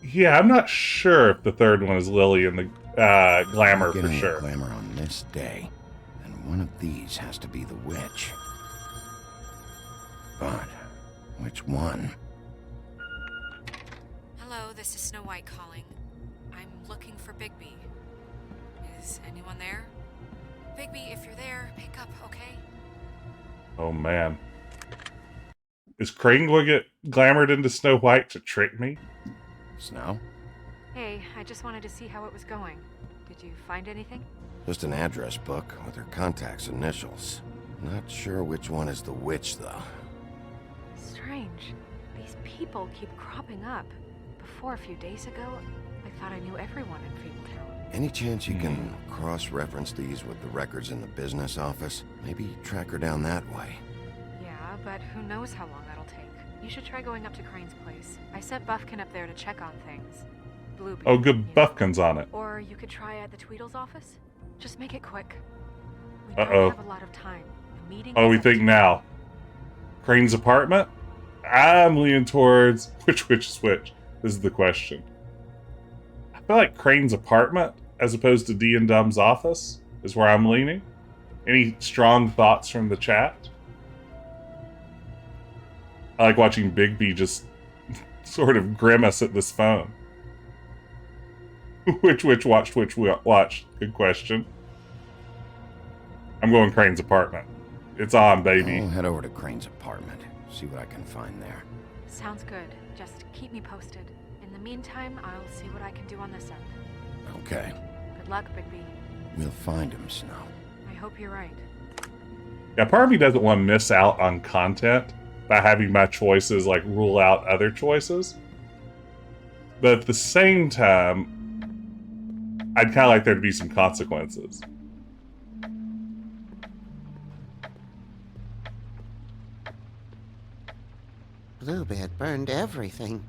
Yeah, I'm not sure if the third one is Lily and the glamour for Getting sure. a glamour on this day, and one of these has to be the witch. But which one? Hello, this is Snow White calling. I'm looking for Bigby. Is anyone there? Bigby, if you're there, pick up, okay? Oh man. Is Crane going to get glamored into Snow White to trick me? Snow? Hey, I just wanted to see how it was going. Did you find anything? Just an address book with her contact's initials. Not sure which one is the witch, though. Strange. These people keep cropping up. Before, a few days ago, I thought I knew everyone in Fabletown. Any chance you can cross-reference these with the records in the business office? Maybe track her down that way. Yeah, but who knows how long that'll take. You should try going up to Crane's place. I sent Buffkin up there to check on things. Bluebeard. Oh, good, Buffkin's on it. Or you could try at the Tweedle's office. Just make it quick. We Uh-oh. don't have a lot of time. The meeting What do we is at think 2. now? Crane's apartment? I'm leaning towards which is which. This is the question. I feel like Crane's apartment, as opposed to D and Dumb's office, is where I'm leaning. Any strong thoughts from the chat? I like watching Bigby just sort of grimace at this phone. Which watched which watched? Good question. I'm going Crane's apartment. It's on, baby. I'll head over to Crane's apartment. See what I can find there. Sounds good. Just keep me posted. In the meantime, I'll see what I can do on this end. Okay. Good luck, Bigby. We'll find him, Snow. I hope you're right. Yeah, part of me doesn't want to miss out on content by having my choices like rule out other choices. But at the same time, I'd kind of like there to be some consequences. Bluebeard burned everything.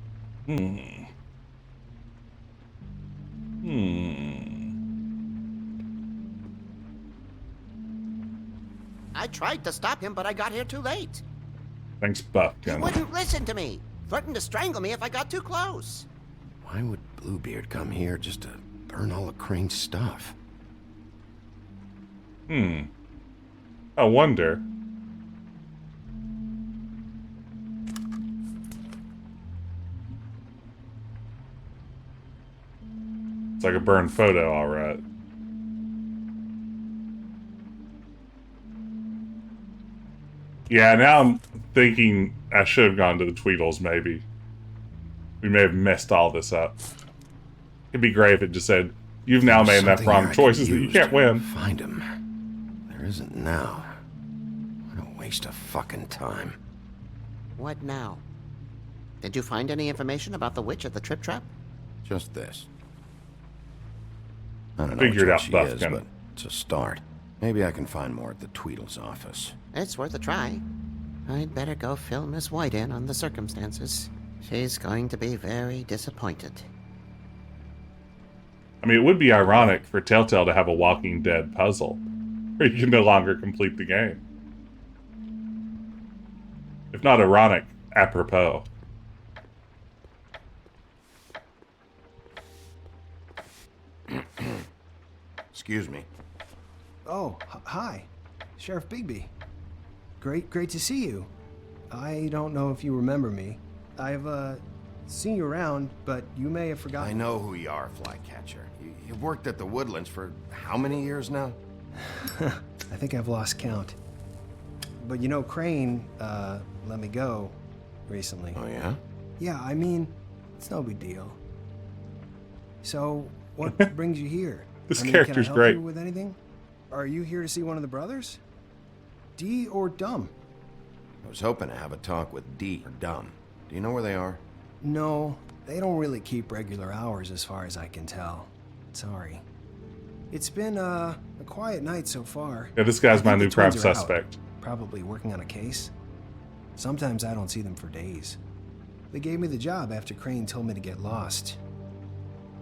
I tried to stop him, but I got here too late. Thanks, He Buffkin. wouldn't listen to me, threatened to strangle me if I got too close. Why would Bluebeard come here just to burn all of Crane's stuff? I wonder. It's like a burned photo, alright. Yeah, now I'm thinking I should have gone to the Tweedles, maybe. We may have messed all this up. It'd be great if it just said, you've now made enough Something wrong here I choices could that you use can't to win. Find him. There isn't now. What a waste of fucking time. What now? Did you find any information about the witch at the Trip Trap? Just this. I don't know Figured which one out she Buffkin. is, but it's a start. Maybe I can find more at the Tweedle's office. It's worth a try. I'd better go fill Miss White in on the circumstances. She's going to be very disappointed. I mean, it would be ironic for Telltale to have a Walking Dead puzzle, where you can no longer complete the game. If not ironic, apropos. Excuse me. Oh, hi. Sheriff Bigby. Great to see you. I don't know if you remember me. I've, seen you around, but you may have forgotten. I know who you are, Flycatcher. You've worked at the Woodlands for how many years now? I think I've lost count. But you know, Crane, let me go recently. Oh, yeah? Yeah, I mean, it's no big deal. So, what brings you here? This I mean, character's can I help great. you with anything? Are you here to see one of the brothers? D or Dumb? I was hoping to have a talk with D or Dumb. Do you know where they are? No, they don't really keep regular hours as far as I can tell. Sorry. It's been, a quiet night so far. Yeah, this guy's I my think new the crime twins are out, suspect. probably working on a case. Sometimes I don't see them for days. They gave me the job after Crane told me to get lost.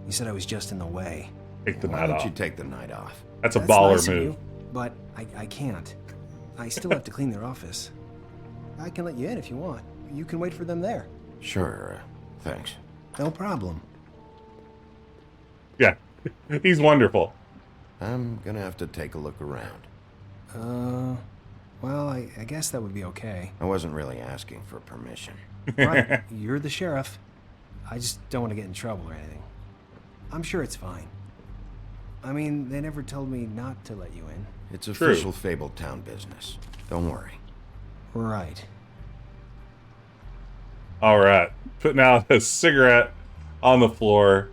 He said I was just in the way. Take the Why night don't off. you take the night off? That's a That's baller nice of move. you, but I can't. I still have to clean their office. I can let you in if you want. You can wait for them there. Sure, thanks. No problem. Yeah, he's wonderful. I'm gonna have to take a look around. Well, I guess that would be okay. I wasn't really asking for permission. Right, you're the sheriff. I just don't want to get in trouble or anything. I'm sure it's fine. I mean, they never told me not to let you in. It's official Fabletown business. Don't worry. Right. All right, putting out a cigarette on the floor,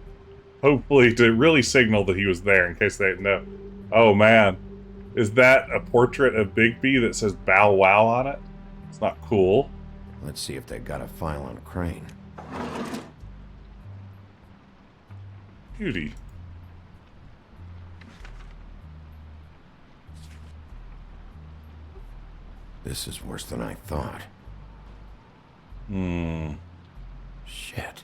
hopefully to really signal that he was there in case they didn't know. Oh man, is that a portrait of Bigby that says Bow Wow on it? It's not cool. Let's see if they've got a file on Crane. Beauty. This is worse than I thought. Shit.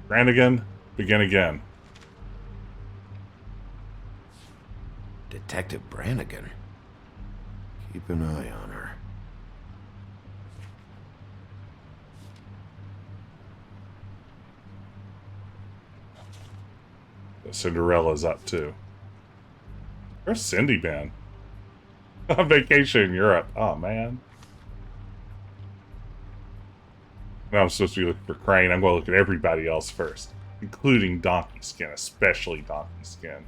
Brannigan, begin again. Detective Brannigan. Keep an eye on her. Cinderella's up too. Where's Cindy been? On vacation in Europe. Oh man. Now I'm supposed to be looking for Crane. I'm going to look at everybody else first, including Donkey Skin, especially Donkey Skin.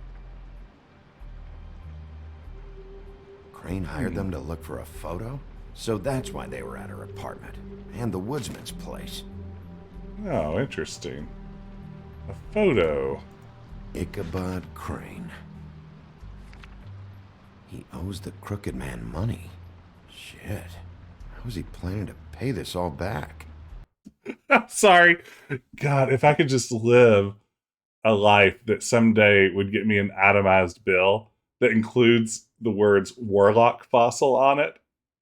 Crane hired them to look for a photo? So that's why they were at her apartment. And the woodsman's place. Oh, interesting. A photo. Ichabod Crane. He owes the crooked man money. Shit. How is he planning to pay this all back? I'm sorry. God, if I could just live a life that someday would get me an atomized bill that includes the words Warlock Fossil on it,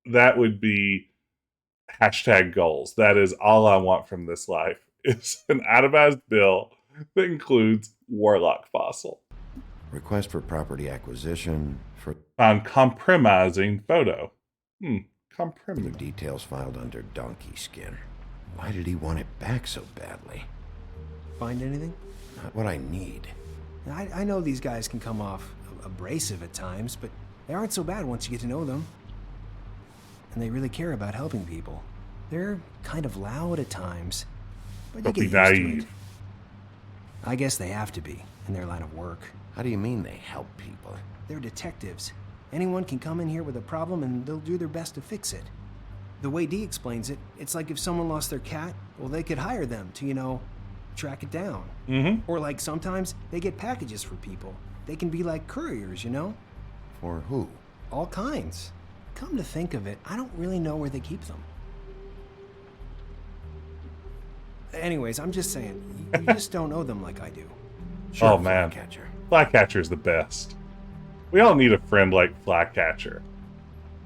that would be #goals. That is all I want from this life. Is an atomized bill that includes Warlock Fossil. Request for property acquisition for... On compromising photo. Other Compromising. details filed under Donkey Skin. Why did he want it back so badly? Find anything? Not what I need. I know these guys can come off abrasive at times, but they aren't so bad once you get to know them. And they really care about helping people. They're kind of loud at times, but you Don't get be used to naive. it. I guess they have to be in their line of work. How do you mean they help people? They're detectives. Anyone can come in here with a problem and they'll do their best to fix it. The way Dee explains it, it's like if someone lost their cat, well, they could hire them to, track it down. Or like sometimes they get packages for people. They can be like couriers, For who? All kinds. Come to think of it, I don't really know where they keep them. Anyways, I'm just saying, you just don't know them like I do. Sure, Oh man. Flycatcher. Flycatcher's the best. We all need a friend like Flycatcher.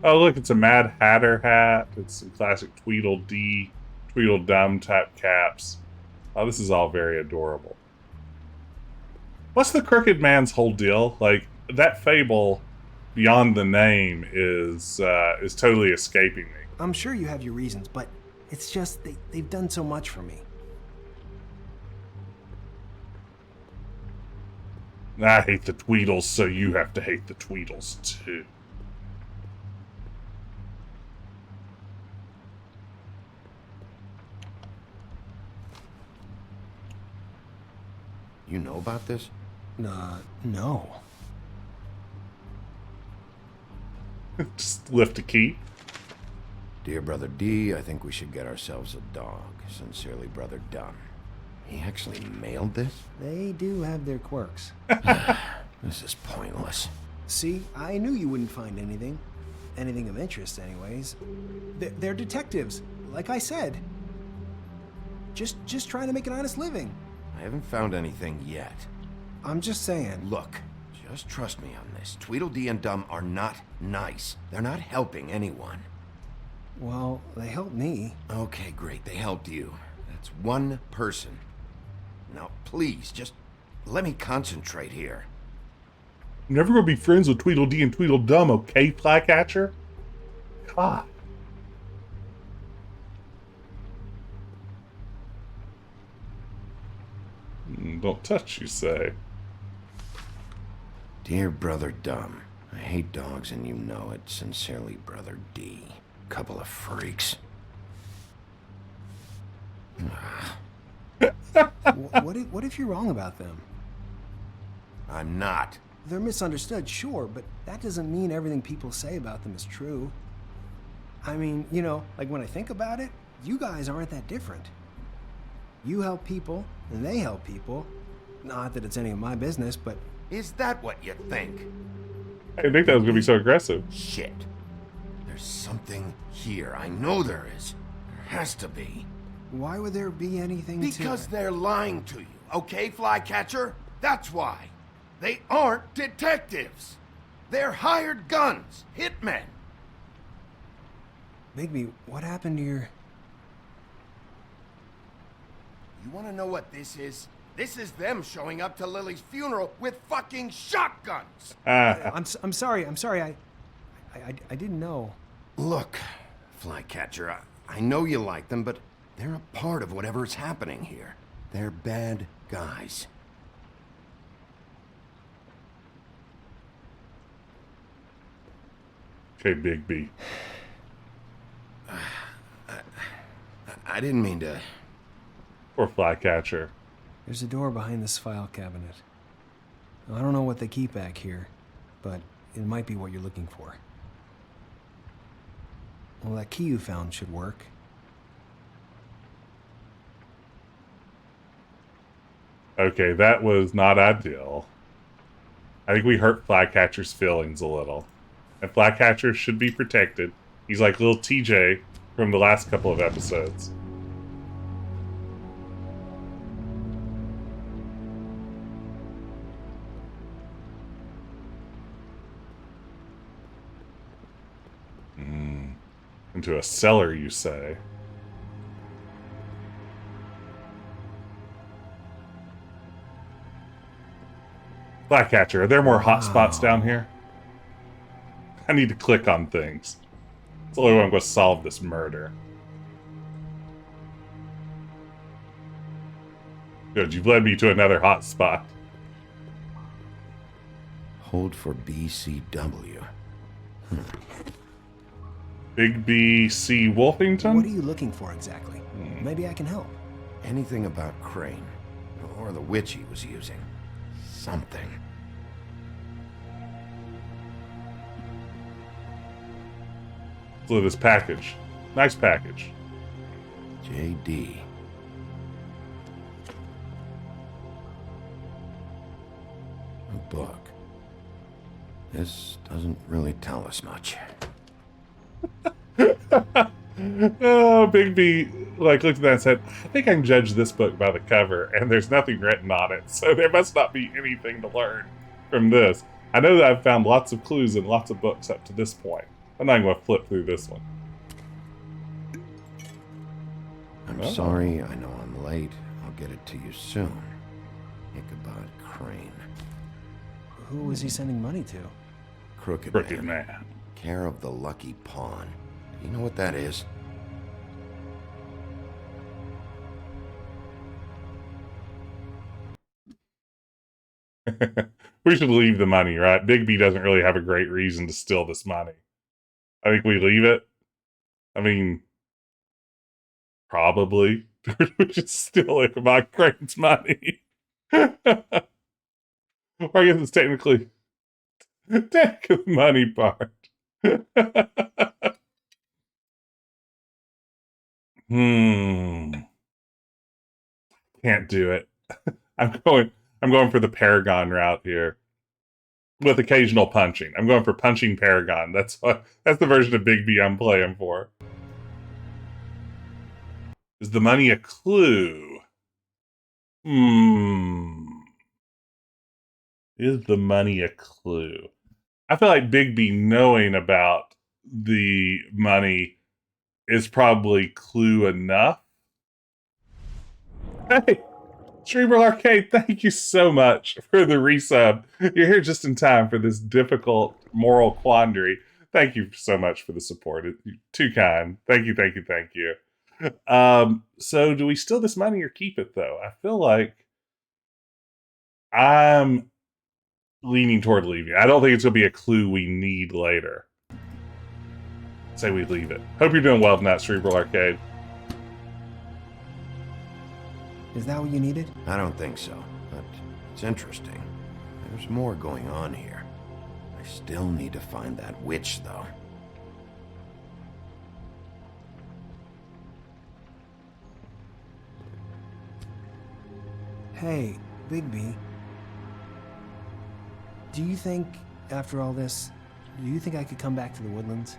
Oh, look, it's a Mad Hatter hat. It's some classic Tweedledee, Tweedledum type caps. Oh, this is all very adorable. What's the Crooked Man's whole deal? Like, that fable beyond the name is totally escaping me. I'm sure you have your reasons, but it's just they've done so much for me. I hate the Tweedles, so you have to hate the Tweedles too. You know about this? No. Just lift a key. Dear Brother D, I think we should get ourselves a dog. Sincerely, Brother Dunn. He actually mailed this? They do have their quirks. This is pointless. See, I knew you wouldn't find anything. Anything of interest, anyways. They're detectives, like I said. Just trying to make an honest living. I haven't found anything yet. I'm just saying. Look, Just trust me on this. Tweedledee and Dum are not nice. They're not helping anyone. Well, they helped me. Okay, great. They helped you. That's one person. Now, please, just let me concentrate here. I'm never gonna be friends with Tweedledee and Tweedledum, okay, Flycatcher? God. Don't touch, you say. Dear Brother Dum, I hate dogs and you know it. Sincerely, Brother D. Couple of freaks. What if you're wrong about them? I'm not. They're misunderstood, sure, but that doesn't mean everything people say about them is true. I mean, you know, like when I think about it, you guys aren't that different. You help people, and they help people. Not that it's any of my business, but... Is that what you think? I didn't think that was going to be so aggressive. Shit. There's something here. I know there is. There has to be. Why would there be anything Because they're lying to you, okay, Flycatcher? That's why. They aren't detectives. They're hired guns, hitmen. Bigby, what happened to your... You want to know what this is? This is them showing up to Lily's funeral with fucking shotguns. I'm sorry. I didn't know. Look, Flycatcher, I know you like them, but they're a part of whatever's happening here. They're bad guys. Okay, Bigby. I didn't mean to... Or Flycatcher. There's a door behind this file cabinet. I don't know what they keep back here, but it might be what you're looking for. Well, that key you found should work. Okay, that was not ideal. I think we hurt Flycatcher's feelings a little. And Flycatcher should be protected. He's like little TJ from the last couple of episodes. Into a cellar, you say? Flycatcher, are there more hot spots down here? I need to click on things. It's the only way I'm going to solve this murder. Good, you've led me to another hot spot. Hold for BCW. Bigby C. Wolfington? What are you looking for exactly? Maybe I can help. Anything about Crane, or the witch he was using. Something. Look at this package. Nice package. JD. A book. This doesn't really tell us much. Oh, Bigby looked at that and said, I think I can judge this book by the cover, and there's nothing written on it, so there must not be anything to learn from this. I know that I've found lots of clues in lots of books up to this point. I'm not going to flip through this one. I'm sorry, I know I'm late. I'll get it to you soon. Ichabod Crane. Who was he sending money to? Crooked Man. Care of the Lucky Pawn. You know what that is? We should leave the money, right? Bigby doesn't really have a great reason to steal this money. I think we leave it. I mean, probably. We should steal Ichabod Crane's money. Or I guess it's technically the money part. Can't do it. I'm going for the Paragon route here. With occasional punching. I'm going for punching Paragon. That's the version of Bigby I'm playing for. Is the money a clue? Is the money a clue? I feel like Bigby knowing about the money is probably clue enough. Hey, Streamer Arcade, thank you so much for the resub. You're here just in time for this difficult moral quandary. Thank you so much for the support. You're too kind. Thank you, thank you, thank you. So do we steal this money or keep it, though? I feel like I'm leaning toward leaving. I don't think it's going to be a clue we need later. Say we leave it. Hope you're doing well tonight, Cerebral Arcade. Is that what you needed? I don't think so, but it's interesting. There's more going on here. I still need to find that witch, though. Hey, Bigby. Do you think, after all this, do you think I could come back to the Woodlands?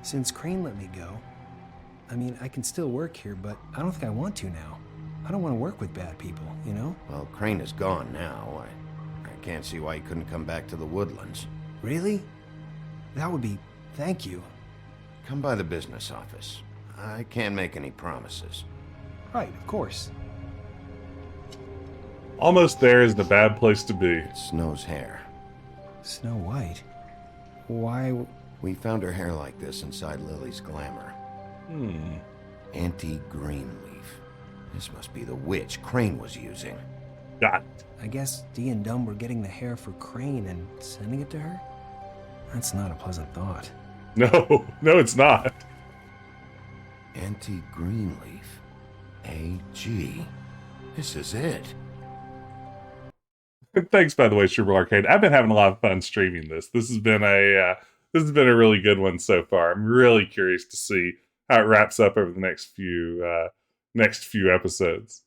Since Crane let me go, I mean, I can still work here, but I don't think I want to now. I don't want to work with bad people, you know? Well, Crane is gone now. I can't see why he couldn't come back to the Woodlands. Really? That would be... thank you. Come by the business office. I can't make any promises. Right, of course. Almost there is the bad place to be. It's Snow's hair. Snow White? Why... We found her hair like this inside Lily's glamour. Anti-Greenleaf. This must be the witch Crane was using. Got it. I guess Dee and Dumb were getting the hair for Crane and sending it to her? That's not a pleasant thought. No, it's not. Anti-Greenleaf. AG. This is it. Thanks, by the way, Cerebral Arcade. I've been having a lot of fun streaming this. This has been a really good one so far. I'm really curious to see how it wraps up over the next few episodes.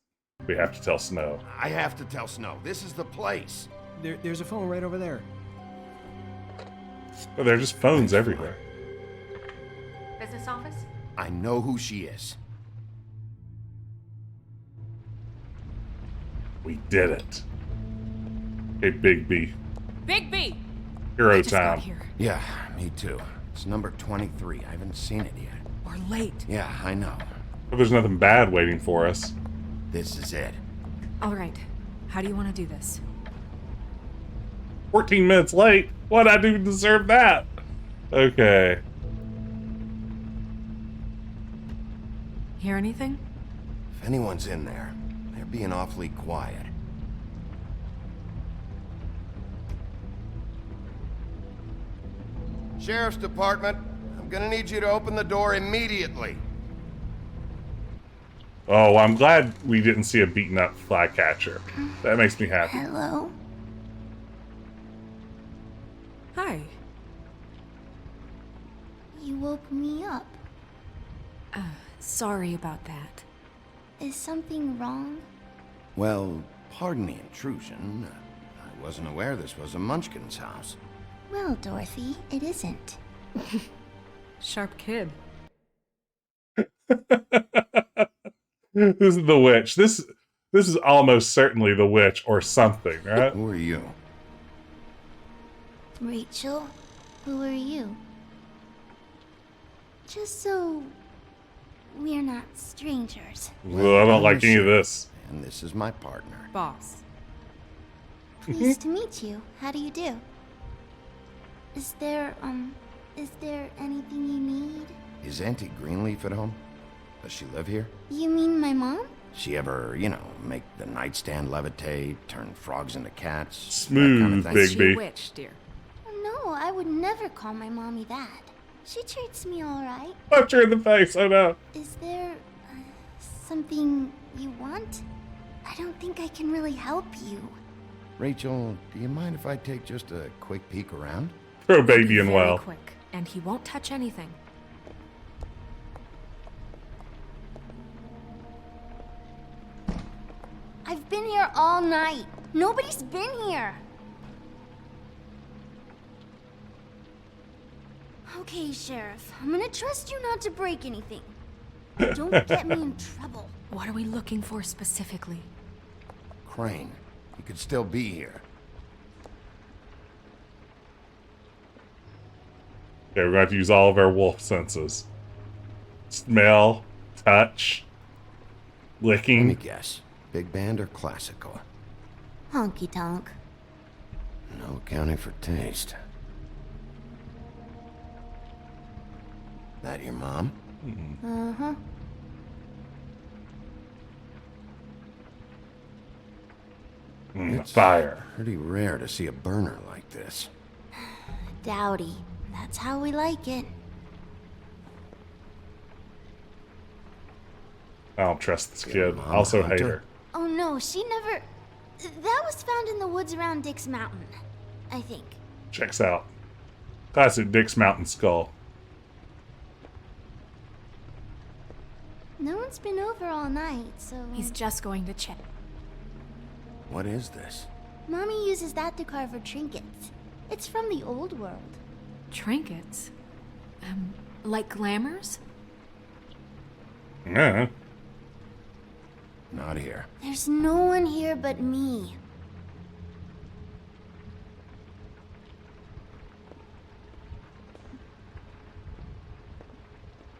We have to tell Snow. I have to tell Snow. This is the place. There's a phone right over there. Oh, there are just phones everywhere. Business office? I know who she is. We did it. Hey, Bigby. Bigby! Hero Just got time. here. Yeah, me too. It's number 23. I haven't seen it yet. We're late. Yeah, I know. But there's nothing bad waiting for us. This is it. All right. How do you want to do this? 14 minutes late? What'd I do to deserve that? Okay. Hear anything? If anyone's in there, they're being awfully quiet. Sheriff's Department, I'm gonna need you to open the door immediately. Oh, I'm glad we didn't see a beaten up flycatcher. That makes me happy. Hello? Hi. You woke me up. Sorry about that. Is something wrong? Well, pardon the intrusion. I wasn't aware this was a Munchkin's house. Well, Dorothy, it isn't. Sharp kid. This is the witch. This is almost certainly the witch or something, right? Who are you? Rachel, who are you? Just so we're not strangers. Well, I don't like any of this. And this is my partner. Boss. Pleased to meet you. How do you do? Is there anything you need? Is Auntie Greenleaf at home? Does she live here? You mean my mom? She ever, make the nightstand levitate, turn frogs into cats? Smooth, that kind of thing? Is she a witch, dear? No, I would never call my mommy that. She treats me all right. Punch her in the face, oh no. Is there something you want? I don't think I can really help you. Rachel, do you mind if I take just a quick peek around? Throw baby in Very well. quick, and he won't touch anything. I've been here all night. Nobody's been here. Okay, Sheriff. I'm gonna trust you not to break anything. Don't get me in trouble. What are we looking for specifically? Crane, he could still be here. Okay, we're going to have to use all of our wolf senses. Smell, touch, licking. Let me guess. Big band or classical? Honky tonk. No accounting for taste. That your mom? Uh-huh. It's fire. Pretty rare to see a burner like this. Dowdy. That's how we like it. I don't trust this kid. I also hate her. Oh no, she never... That was found in the woods around Dick's Mountain, I think. Checks out. Classic Dick's Mountain skull. No one's been over all night, so... He's just going to check. What is this? Mommy uses that to carve her trinkets. It's from the old world. Trinkets? Like glamours? Yeah. Not here. There's no one here but me.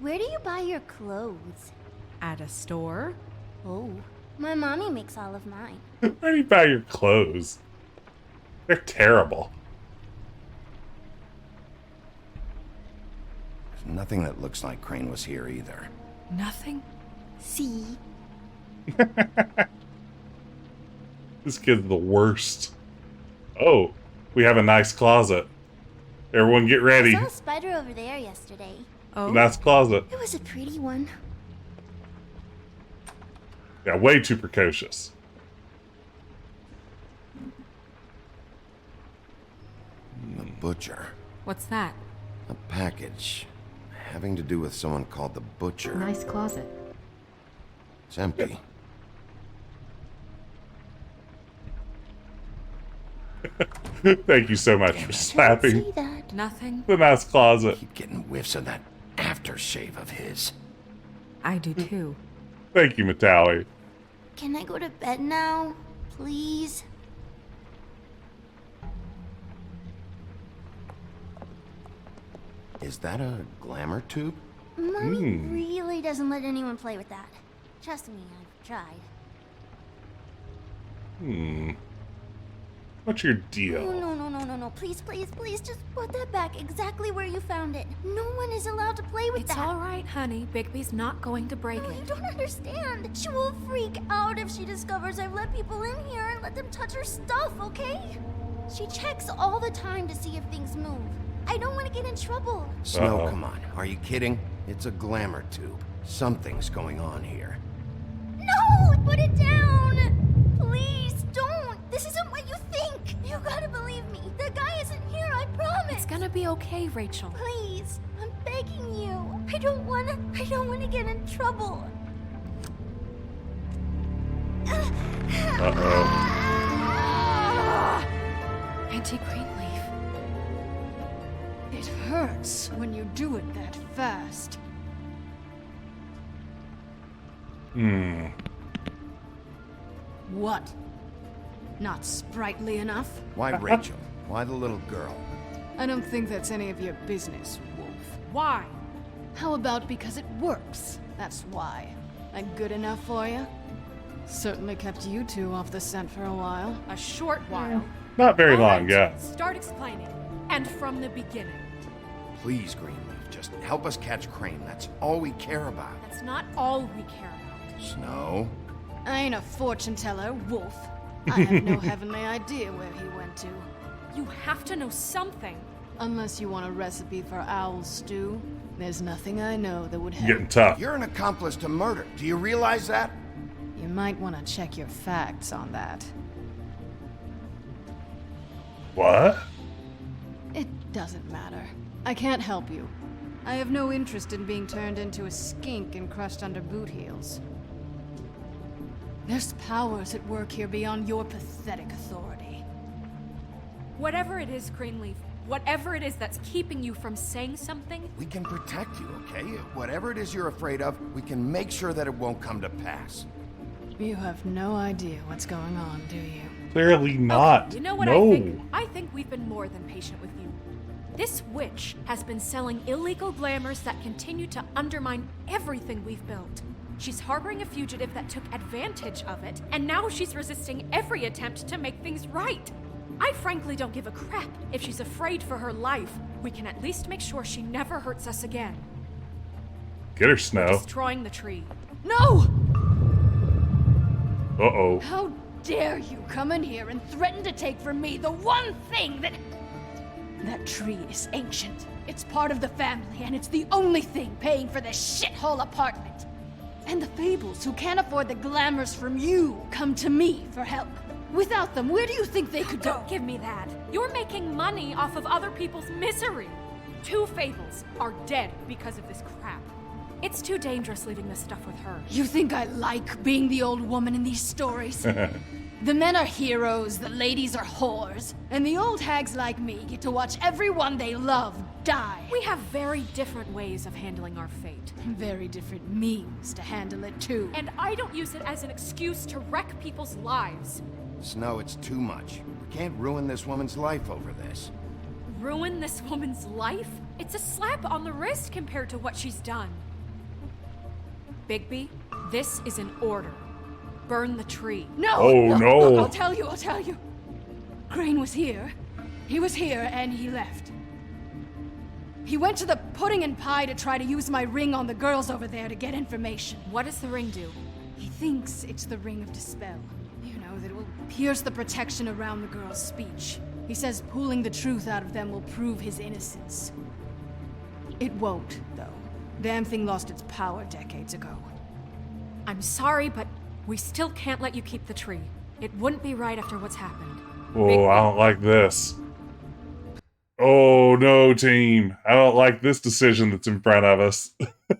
Where do you buy your clothes? At a store? Oh, my mommy makes all of mine. Where do you buy your clothes? They're terrible. There's nothing that looks like Crane was here either. Nothing? See? This kid's the worst. Oh, we have a nice closet. Everyone get ready. I saw a spider over there yesterday. Oh? Nice closet. It was a pretty one. Yeah, way too precocious. The butcher. What's that? A package. Having to do with someone called the Butcher. Nice closet. It's empty. Thank you so much for slapping Nothing. the nice closet. Keep getting whiffs of that aftershave of his. I do too. Thank you, Matawi. Can I go to bed now? Please? Is that a glamour tube? Mommy really doesn't let anyone play with that. Trust me, I've tried. What's your deal? Oh, no. Please, just put that back exactly where you found it. No one is allowed to play with that. It's all right, honey. Bigby's not going to break No, it. you don't understand. She will freak out if she discovers I've let people in here and let them touch her stuff, okay? She checks all the time to see if things move. I don't want to get in trouble. Snow, come on. Are you kidding? It's a glamour tube. Something's going on here. No! Put it down! Please, don't! This isn't what you think! You gotta believe me. The guy isn't here, I promise! It's gonna be okay, Rachel. Please, I'm begging you. I don't wanna get in trouble. Auntie Greenleaf. It hurts when you do it that fast. What? Not sprightly enough? Why Rachel? Why the little girl? I don't think that's any of your business, Wolf. Why? How about because it works? That's why. That good enough for you? Certainly kept you two off the scent for a while. A short while. Not very All long, right, yeah. Start explaining. And from the beginning. Please, Greenleaf, just help us catch Crane. That's all we care about. That's not all we care about. Snow? I ain't a fortune teller, Wolf. I have no heavenly idea where he went to. You have to know something. Unless you want a recipe for owl stew, there's nothing I know that would help. Getting tough. You're an accomplice to murder. Do you realize that? You might want to check your facts on that. What? It doesn't matter. I can't help you. I have no interest in being turned into a skink and crushed under boot heels. There's powers at work here beyond your pathetic authority. Whatever it is, Greenleaf, whatever it is that's keeping you from saying something, We can protect you, okay? Whatever it is you're afraid of, we can make sure that it won't come to pass. You have no idea what's going on, do you? Clearly not. you know what no. I think? I think we've been more than patient with you. This witch has been selling illegal glamours that continue to undermine everything we've built. She's harboring a fugitive that took advantage of it, and now she's resisting every attempt to make things right. I frankly don't give a crap if she's afraid for her life. We can at least make sure she never hurts us again. Get her, Snow. We're destroying the tree. No! Uh-oh. How dare you come in here and threaten to take from me the one thing that... That tree is ancient. It's part of the family, and it's the only thing paying for this shithole apartment. And the Fables, who can't afford the glamours from you, come to me for help. Without them, where do you think they could go? Don't give me that. You're making money off of other people's misery. 2 Fables are dead because of this crap. It's too dangerous leaving this stuff with her. You think I like being the old woman in these stories? The men are heroes, the ladies are whores, and the old hags like me get to watch everyone they love die. We have very different ways of handling our fate. Very different means to handle it, too. And I don't use it as an excuse to wreck people's lives. Snow, it's too much. We can't ruin this woman's life over this. Ruin this woman's life? It's a slap on the wrist compared to what she's done. Bigby, this is an order. Burn the tree. No! Oh, no. I'll tell you. Crane was here. He was here, and he left. He went to the pudding and pie to try to use my ring on the girls over there to get information. What does the ring do? He thinks it's the ring of dispel. You know, that it will pierce the protection around the girls' speech. He says pulling the truth out of them will prove his innocence. It won't, though. Damn thing lost its power decades ago. I'm sorry, but we still can't let you keep the tree. It wouldn't be right after what's happened. Oh, I don't like this. Oh, no, team. I don't like this decision that's in front of us.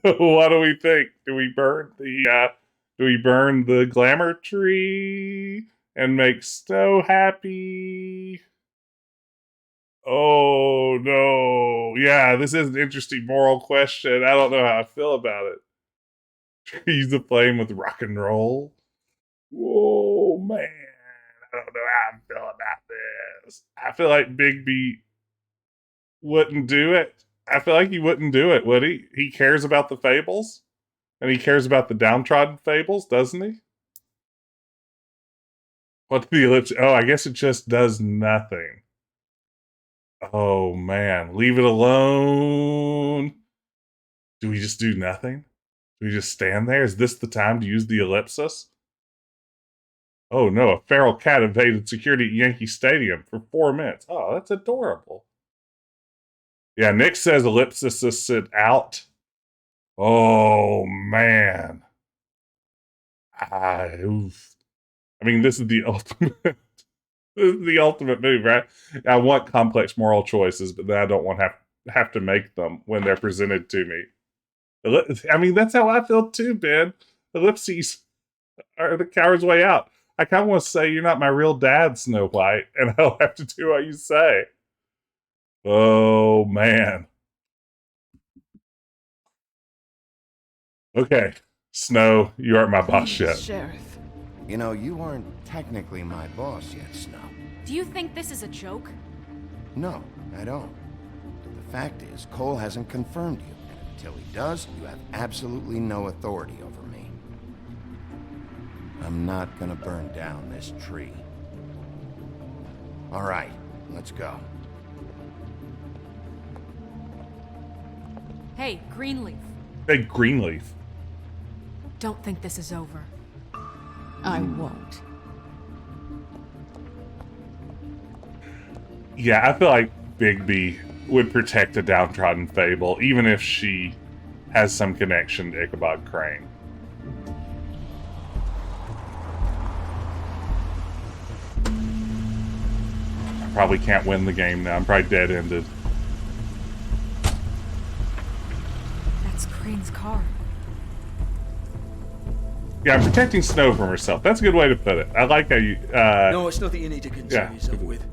What do we think? Do we burn the glamour tree and make Snow happy? Oh, no. Yeah, this is an interesting moral question. I don't know how I feel about it. Trees aflame with rock and roll. Whoa, man. I don't know how I feel about this. I feel like Bigby wouldn't do it. I feel like he wouldn't do it, would he? He cares about the fables. And he cares about the downtrodden fables, doesn't he? What's the ellipse? Oh, I guess it just does nothing. Oh, man. Leave it alone. Do we just do nothing? Do we just stand there? Is this the time to use the ellipsis? Oh, no. A feral cat evaded security at Yankee Stadium for 4 minutes. Oh, that's adorable. Yeah, Nick says ellipsis it out. Oh, man. I mean, this is the ultimate. This is the ultimate move, right? I want complex moral choices, but then I don't want to have to make them when they're presented to me. I mean, that's how I feel too, Ben. Ellipses are the coward's way out. I kind of want to say, you're not my real dad, Snow White, and I'll have to do what you say. Oh, man. Okay, Snow, you aren't my boss yet. Sheriff. You know, you aren't technically my boss yet, Snow. Do you think this is a joke? No, I don't. The fact is, Cole hasn't confirmed you. And until he does, you have absolutely no authority over me. I'm not gonna burn down this tree. All right, let's go. Hey, Greenleaf. Hey, Greenleaf. Don't think this is over. I won't. Yeah, I feel like Bigby would protect a downtrodden fable, even if she has some connection to Ichabod Crane. I probably can't win the game now. I'm probably dead-ended. That's Crane's car. Yeah, I'm protecting Snow from herself. That's a good way to put it. I like how you... No, it's nothing you need to concern yourself with.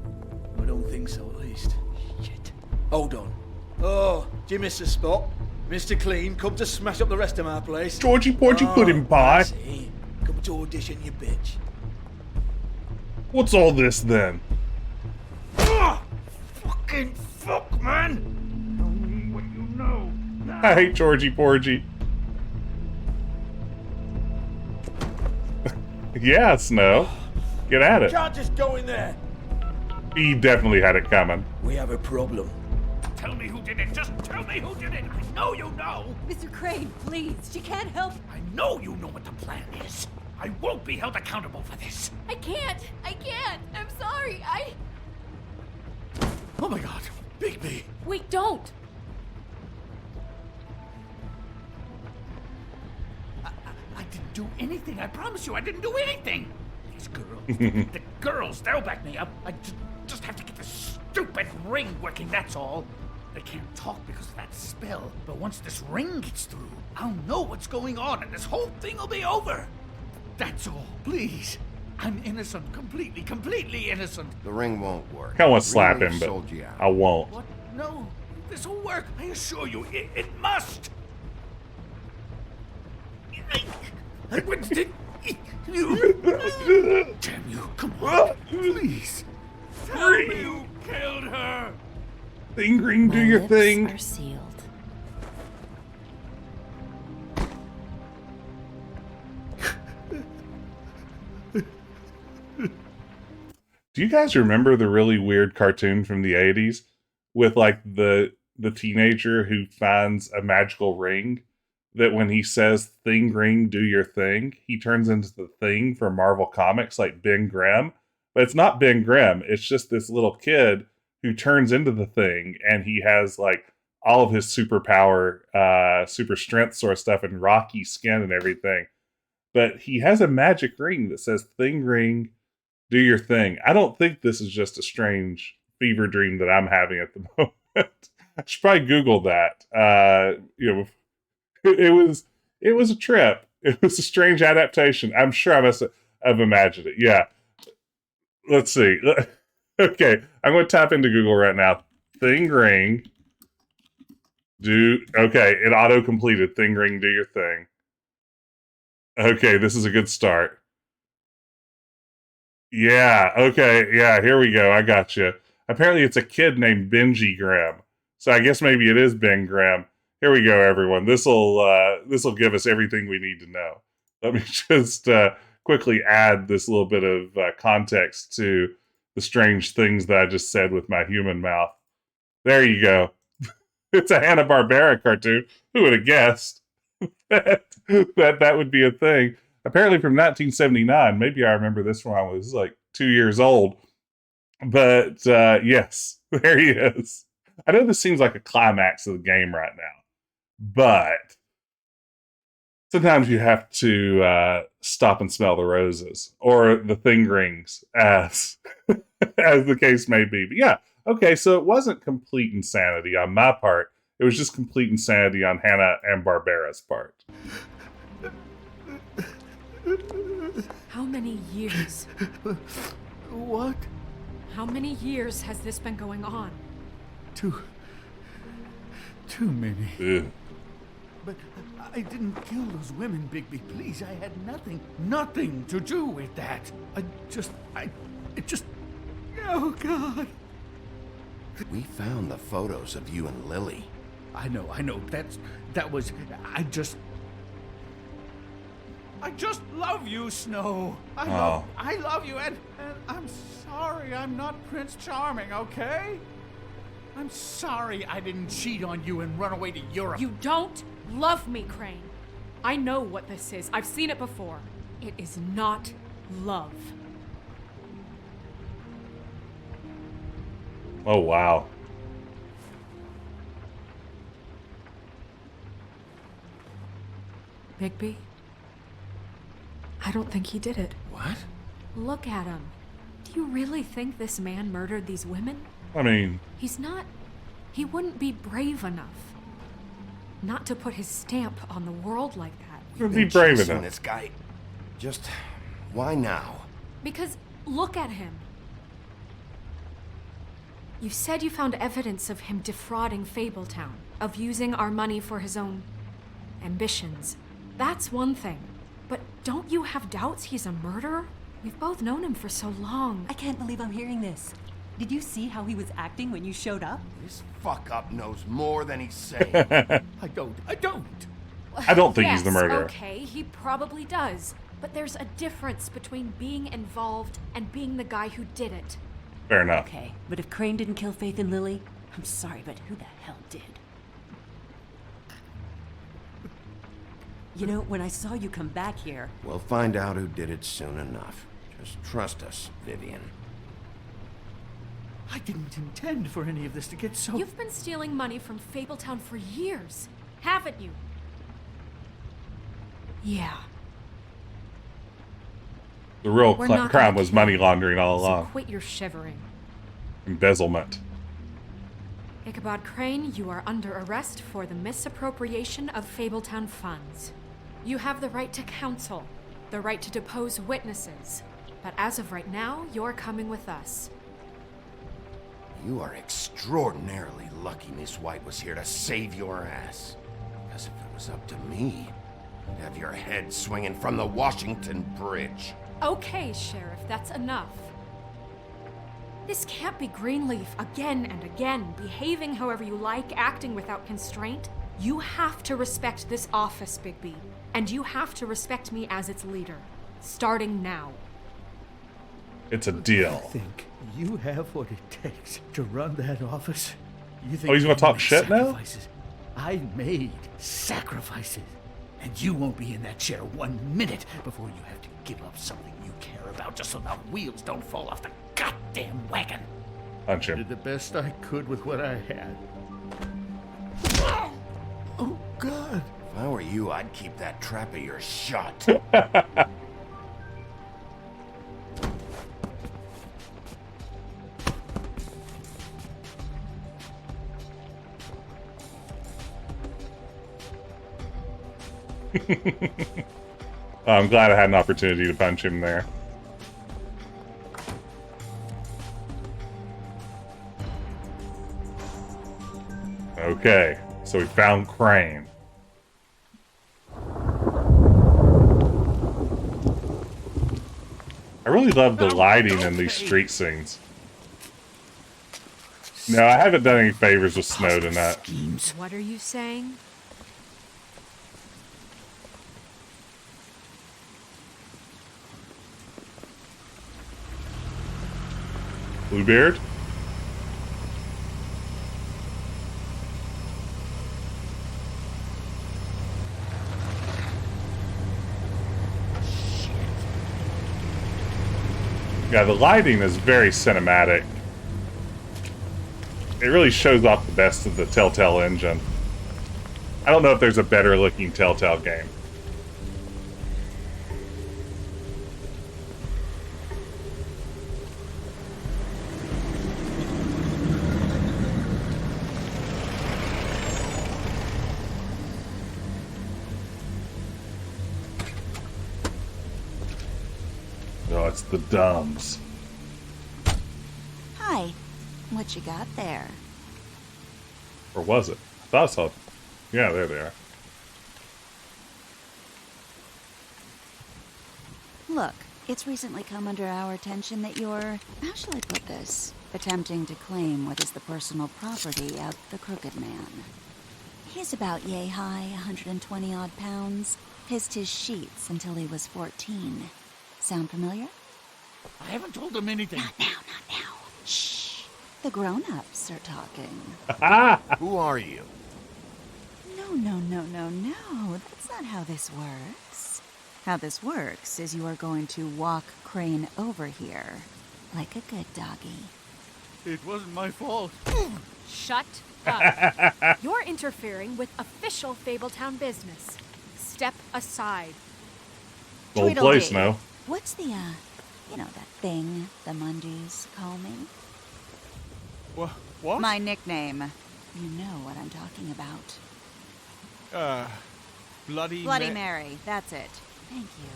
I don't think so, at least. Shit. Hold on. Oh, do you miss the spot? Mr. Clean, come to smash up the rest of my place. Georgie Porgy Pudding Pie. Come to audition, you bitch. What's all this, then? Fucking fuck, man? Tell me what you know. I hate Georgie Porgy. Yeah, Snow. Get at it. Can't just go in there. He definitely had it coming. We have a problem. Tell me who did it. Just tell me who did it. I know you know. Mr. Crane, please. She can't help. I know you know what the plan is. I won't be held accountable for this. I can't. I'm sorry. Oh my God. Bigby. Wait, don't. I didn't do anything. I promise you, I didn't do anything. These girls, the girls, they'll back me up. I just have to get this stupid ring working, that's all. They can't talk because of that spell, but once this ring gets through, I'll know what's going on and this whole thing will be over. That's all, please. I'm innocent, completely innocent. The ring won't work. I want to slap Really him, but sold you out. I won't. What? No, this will work. I assure you, it must. Damn you, come on, please. Tell me who killed her. Fingering, do your thing. Are sealed. Do you guys remember the really weird cartoon from the 80s with like the teenager who finds a magical ring that when he says "thing ring, do your thing," he turns into the Thing from Marvel Comics, like Ben Grimm? But it's not Ben Grimm. It's just this little kid who turns into the Thing, and he has like all of his superpower, super strength sort of stuff, and rocky skin and everything. But he has a magic ring that says "thing ring, do your thing." I don't think this is just a strange fever dream that I'm having at the moment. I should probably Google that. It was a trip. It was a strange adaptation. I'm sure I must have imagined it. Yeah. Let's see. Okay, I'm going to tap into Google right now. Thing ring. Okay, it auto completed. Thing ring, do your thing. Okay, this is a good start. Yeah, okay, yeah, here we go. I got you. Apparently it's a kid named Benji Grimm. So I guess maybe it is Ben Grimm. Here we go, everyone. This'll give us everything we need to know. Let me just quickly add this little bit of context to the strange things that I just said with my human mouth. There you go. It's a Hanna-Barbera cartoon. Who would have guessed that would be a thing? Apparently from 1979. Maybe I remember this when I was like 2 years old. But yes, there he is. I know this seems like a climax of the game right now, but sometimes you have to stop and smell the roses, or the thing rings, as the case may be. But yeah, okay, so it wasn't complete insanity on my part. It was just complete insanity on Hanna and Barbera's part. How many years? What? How many years has this been going on? Too many. Ugh. But I didn't kill those women, Bigby. Please, I had nothing to do with that. Oh, God. We found the photos of you and Lily. I know. I just love you, Snow. I love you, and I'm sorry I'm not Prince Charming, okay? I'm sorry I didn't cheat on you and run away to Europe. You don't love me, Crane. I know what this is. I've seen it before. It is not love. Oh, wow. Bigby? I don't think he did it. What? Look at him. Do you really think this man murdered these women? I mean... He wouldn't be brave enough. Not to put his stamp on the world like that. Be brave enough. This guy. Just... why now? Because look at him. You said you found evidence of him defrauding Fabletown, of using our money for his own ambitions. That's one thing. But don't you have doubts he's a murderer? We've both known him for so long. I can't believe I'm hearing this. Did you see how he was acting when you showed up? This fuck-up knows more than he's saying. I don't. I don't think he's the murderer. Okay, he probably does. But there's a difference between being involved and being the guy who did it. Fair enough. Okay, but if Crane didn't kill Faith and Lily, I'm sorry, but who the hell did? You know, when I saw you come back here... We'll find out who did it soon enough. Just trust us, Vivian. I didn't intend for any of this to get so... You've been stealing money from Fabletown for years, haven't you? Yeah. The real We're not crime gonna was kill money you, laundering all so along. quit your shivering. Embezzlement. Ichabod Crane, you are under arrest for the misappropriation of Fabletown funds. You have the right to counsel, the right to depose witnesses, but as of right now, you're coming with us. You are extraordinarily lucky Miss White was here to save your ass. Because if it was up to me, I'd have your head swinging from the Washington Bridge. Okay, Sheriff, that's enough. This can't be Greenleaf again and again, behaving however you like, acting without constraint. You have to respect this office, Bigby, and you have to respect me as its leader, starting now. It's a deal. Think you have what it takes to run that office? You think Oh, he's gonna talk made shit now? sacrifices? I made sacrifices. And you won't be in that chair 1 minute before you have to give up something you care about just so the wheels don't fall off the goddamn wagon. Punch him. Did the best I could with what I had. Oh, God. If I were you, I'd keep that trap of yours shut. I'm glad I had an opportunity to punch him there. Okay, so we found Crane. I really love the lighting in these street scenes. No, I haven't done any favors with Snow tonight. What are you saying? Bluebeard? Yeah, the lighting is very cinematic. It really shows off the best of the Telltale engine. I don't know if there's a better looking Telltale game. Oh, it's the Dumbs. Hi. What you got there? Or was it? I thought I saw... Yeah, there they are. Look, it's recently come under our attention that you're... How shall I put this? Attempting to claim what is the personal property of the Crooked Man. He's about yay high, 120 odd pounds. Pissed his sheets until he was 14. Sound familiar? I haven't told him anything. Not now. Shh. The grown-ups are talking. Who are you? No. That's not how this works. How this works is you are going to walk Crane over here. Like a good doggy. It wasn't my fault. Shut up. You're interfering with official Fabletown business. Step aside. Old place now. What's the, you know, that thing the Mundies call me? What? My nickname. You know what I'm talking about. Bloody Mary. That's it. Thank you.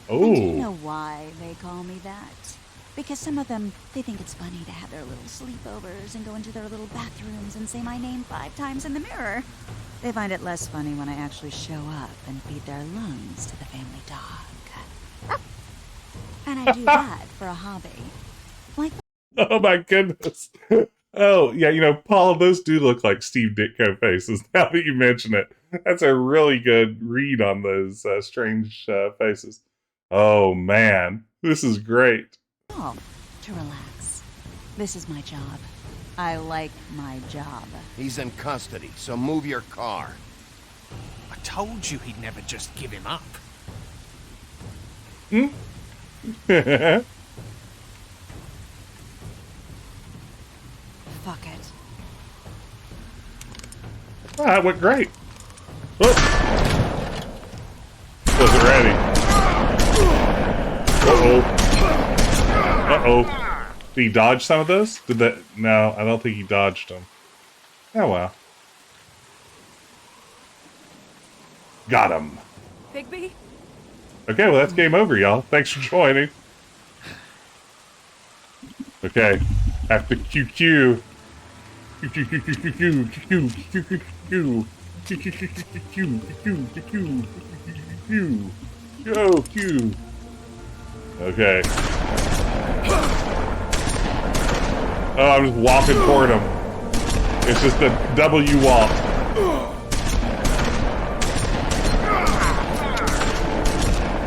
Oh. And do you know why they call me that? Because some of them, they think it's funny to have their little sleepovers and go into their little bathrooms and say my name 5 times in the mirror. They find it less funny when I actually show up and feed their lungs to the family dog. And I do that for a hobby. Like Oh my goodness. Oh, yeah, you know, Paul, those do look like Steve Ditko faces now that you mention it. That's a really good read on those strange faces. Oh, man. This is great. Oh, to relax. This is my job. I like my job. He's in custody, so move your car. I told you he'd never just give him up. Hmm? Fuck it. Oh, that went great. Whoop. Wasn't ready. Uh-oh. Uh-oh. Did he dodge some of those? Did that? No, I don't think he dodged them. Oh, well. Got him. Bigby? Okay, well, that's game over, y'all. Thanks for joining. Okay. After QQ. Go, Q. Okay. Oh, I'm just walking toward him. It's just a W walk.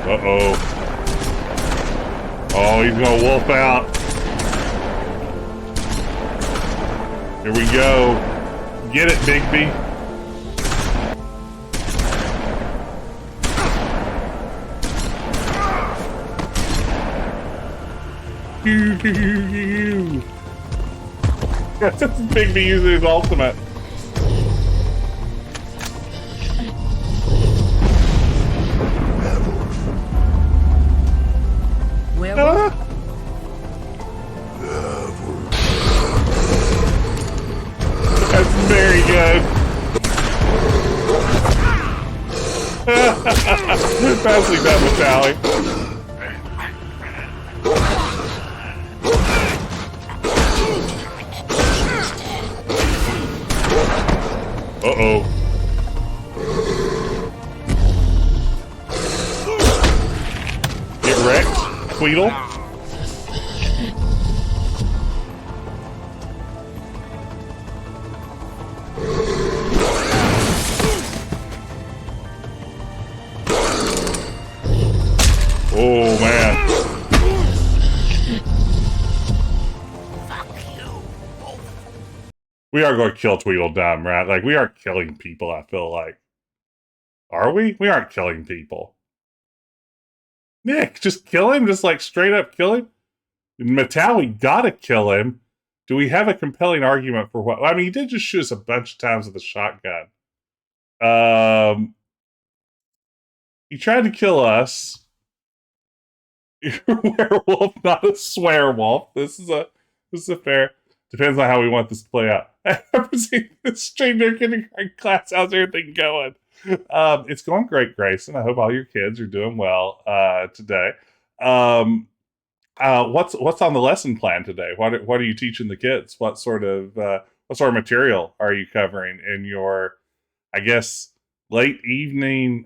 Uh-oh. Oh, he's gonna wolf out. Here we go. Get it, Bigby. That's Bigby using his ultimate. Werewolf? That's very good. Nicely done, Sally. Uh-oh. Get wrecked, Tweedle. Oh, man. We are going to kill Tweedledum, right? Like, we aren't killing people, I feel like. Are we? We aren't killing people. Nick, just kill him? Just, like, straight up kill him? Metal, we gotta kill him. Do we have a compelling argument for what? I mean, he did just shoot us a bunch of times with a shotgun. He tried to kill us. You're a werewolf, not a swear wolf. This is a fair. Depends on how we want this to play out. I've seen this stranger kindergarten class. How's everything going? It's going great, Grayson. I hope all your kids are doing well today. What's on the lesson plan today? What are you teaching the kids? What sort of material are you covering in your, I guess, late evening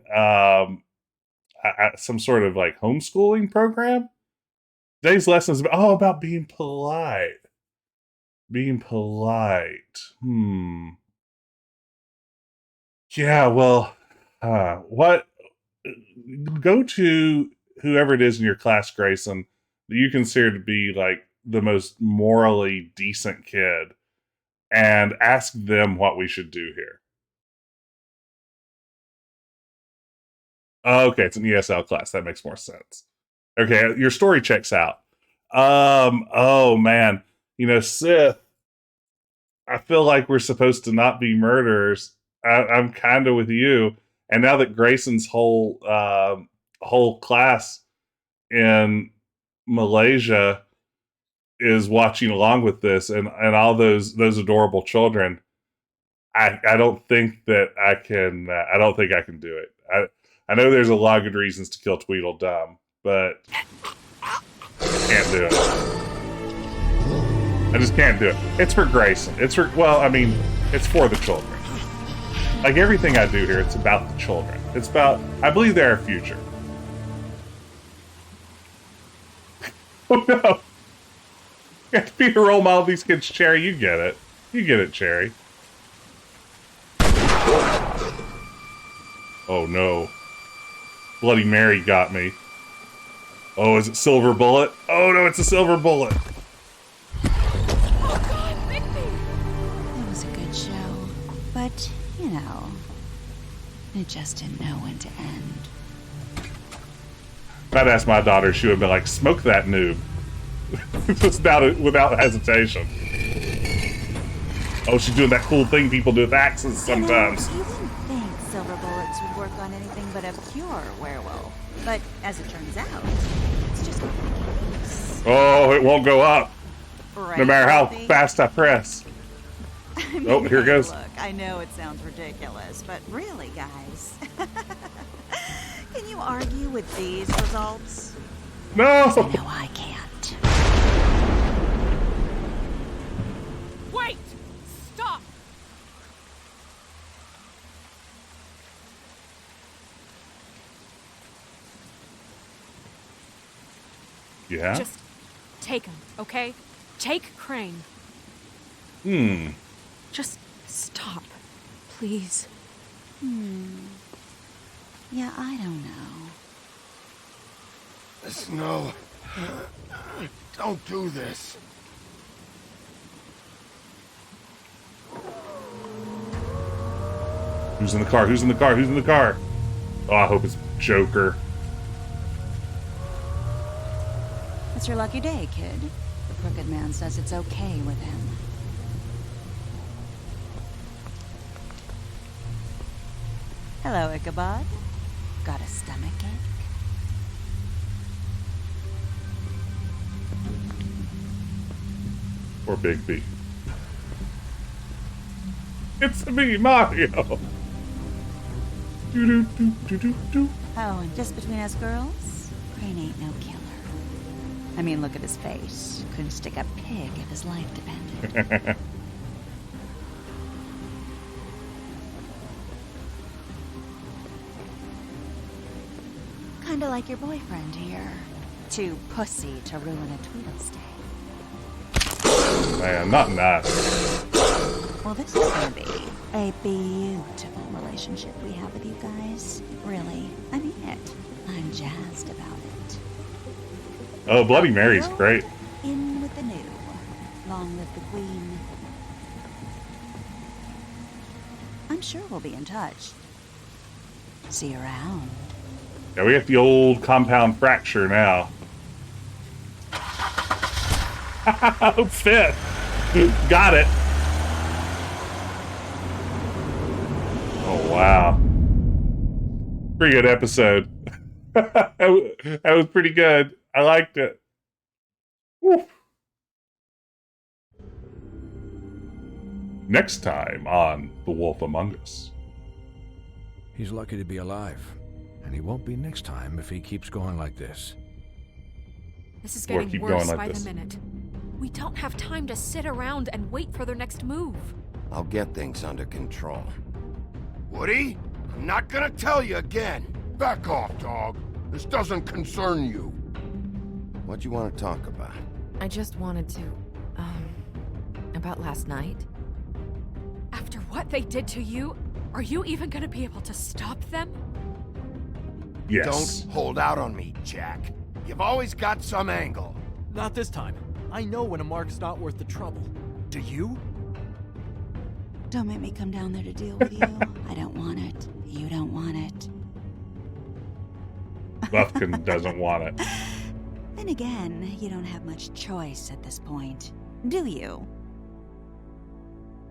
some sort of like homeschooling program? Today's lesson is about being polite. Being polite. Yeah, well, what? Go to whoever it is in your class, Grayson, that you consider to be like the most morally decent kid, and ask them what we should do here. Okay, it's an ESL class. That makes more sense. Okay, your story checks out. Oh man. You know, Sith, I feel like we're supposed to not be murderers. I'm kind of with you. And now that Grayson's whole class in Malaysia is watching along with this, and all those adorable children, I don't think that I can. I don't think I can do it. I know there's a lot of good reasons to kill Tweedledum, but can't do it. I just can't do it. It's for Grayson. It's for the children. Like everything I do here, it's about the children. It's about, I believe they're our future. Oh no. You have to be a role model of these kids, Cherry. You get it. You get it, Cherry. Oh no. Bloody Mary got me. Oh, is it Silver Bullet? Oh no, it's a Silver Bullet. Oh God, Bigby! It was a good show, but, you know, it just didn't know when to end. If I'd asked my daughter, she would have been like, smoke that noob. Just without hesitation. Oh, she's doing that cool thing people do with axes sometimes. You wouldn't think silver bullets would work on anything but a pure werewolf. But as it turns out, it's just not the case. Oh, it won't go up. Right, no matter how Bobby? fast I press. I mean, Oh, here it goes. Look, I know it sounds ridiculous, but really, guys, can you argue with these results? No! I know I can't. Wait! Stop! Yeah? Just take him, okay? Take Crane. Just stop, please. Yeah, I don't know. Snow. Don't do this. Who's in the car? Who's in the car? Who's in the car? Oh, I hope it's Joker. It's your lucky day, kid. The Crooked Man says it's okay with him. Hello, Ichabod. Got a stomachache? Or Bigby. It's me, Mario! Do-do-do-do-do-do. Oh, and just between us girls, Crane ain't no killer. I mean, look at his face. Couldn't stick a pig if his life depended. Kinda like your boyfriend here. Too pussy to ruin a Tweedle's day. Man, not nice. Well, this is gonna be a beautiful relationship we have with you guys. Really, I mean it. I'm jazzed about it. Oh, Bloody Mary's great. In with the new. Long live the Queen. I'm sure we'll be in touch. See you around. Yeah, we got the old compound fracture now. Fit. Got it. Oh, wow. Pretty good episode. That was pretty good. I liked it. Woo. Next time on The Wolf Among Us. He's lucky to be alive, and he won't be next time if he keeps going like this. This is Or getting keep worse going like by this. the minute. We don't have time to sit around and wait for their next move. I'll get things under control. Woody, I'm not gonna tell you again. Back off, dog. This doesn't concern you. What you want to talk about? I just wanted to, about last night. After what they did to you, are you even gonna be able to stop them? Yes. Don't hold out on me, Jack. You've always got some angle. Not this time. I know when a mark's not worth the trouble. Do you? Don't make me come down there to deal with you. I don't want it. You don't want it. Buffkin doesn't want it. Then again, you don't have much choice at this point, do you?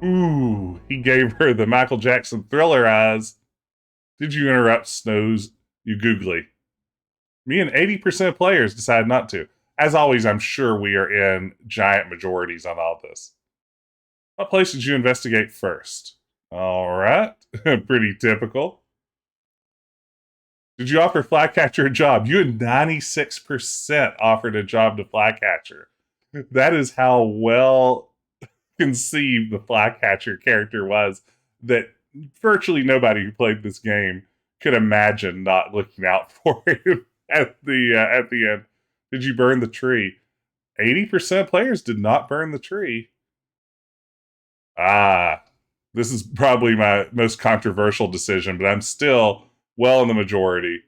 Ooh, he gave her the Michael Jackson Thriller eyes. Did you interrupt, Snows, you googly? Me and 80% of players decided not to. As always, I'm sure we are in giant majorities on all this. What place did you investigate first? All right. Pretty typical. Did you offer Flycatcher a job? You had 96% offered a job to Flycatcher. That is how well conceived the Flycatcher character was, that virtually nobody who played this game could imagine not looking out for him at the end. Did you burn the tree? 80% of players did not burn the tree. This is probably my most controversial decision, but I'm still well in the majority.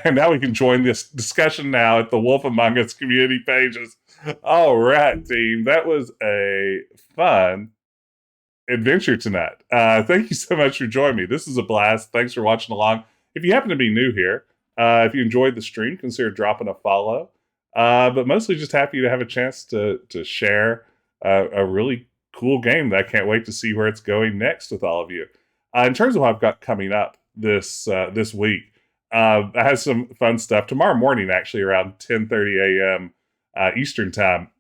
And now we can join this discussion now at the Wolf Among Us community pages. All right, team. That was a fun adventure tonight. Thank you so much for joining me. This is a blast. Thanks for watching along. If you happen to be new here, if you enjoyed the stream, consider dropping a follow. But mostly just happy to have a chance to share a really cool game that I can't wait to see where it's going next with all of you. In terms of what I've got coming up this week, I have some fun stuff. Tomorrow morning, actually, around 10:30 a.m. Eastern Time,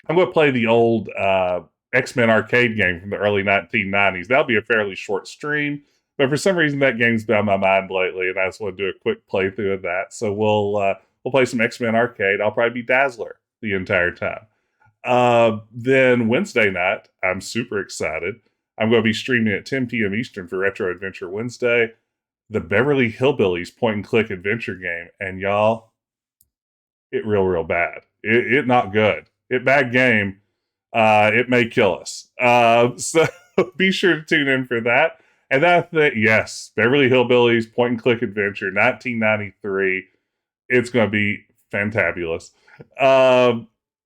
I'm going to play the old X-Men arcade game from the early 1990s. That'll be a fairly short stream, but for some reason that game's been on my mind lately, and I just want to do a quick playthrough of that. So we'll play some X-Men arcade. I'll probably be Dazzler the entire time. Then Wednesday night, I'm super excited. I'm going to be streaming at 10 p.m. Eastern for Retro Adventure Wednesday, the Beverly Hillbillies point-and-click adventure game. And y'all, it real bad. It not good. It bad game. It may kill us. So be sure to tune in for that. And that's it. Yes, Beverly Hillbillies point-and-click adventure, 1993. It's going to be fantabulous.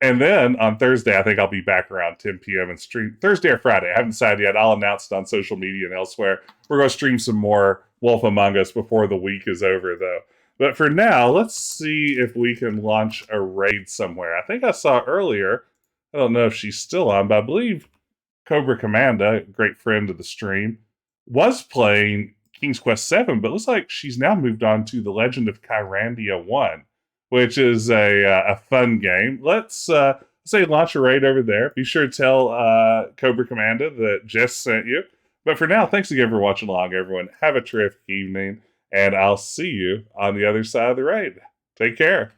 And then on Thursday, I think I'll be back around 10 p.m. and stream Thursday or Friday. I haven't decided yet. I'll announce it on social media and elsewhere. We're going to stream some more Wolf Among Us before the week is over, though. But for now, let's see if we can launch a raid somewhere. I think I saw earlier, I don't know if she's still on, but I believe Cobra Commanda, a great friend of the stream, was playing King's Quest VII, but it looks like she's now moved on to The Legend of Kyrandia 1, which is a fun game. Let's say launch a raid over there. Be sure to tell Cobra Commanda that Jess sent you. But for now, thanks again for watching along, everyone. Have a terrific evening, and I'll see you on the other side of the raid. Take care.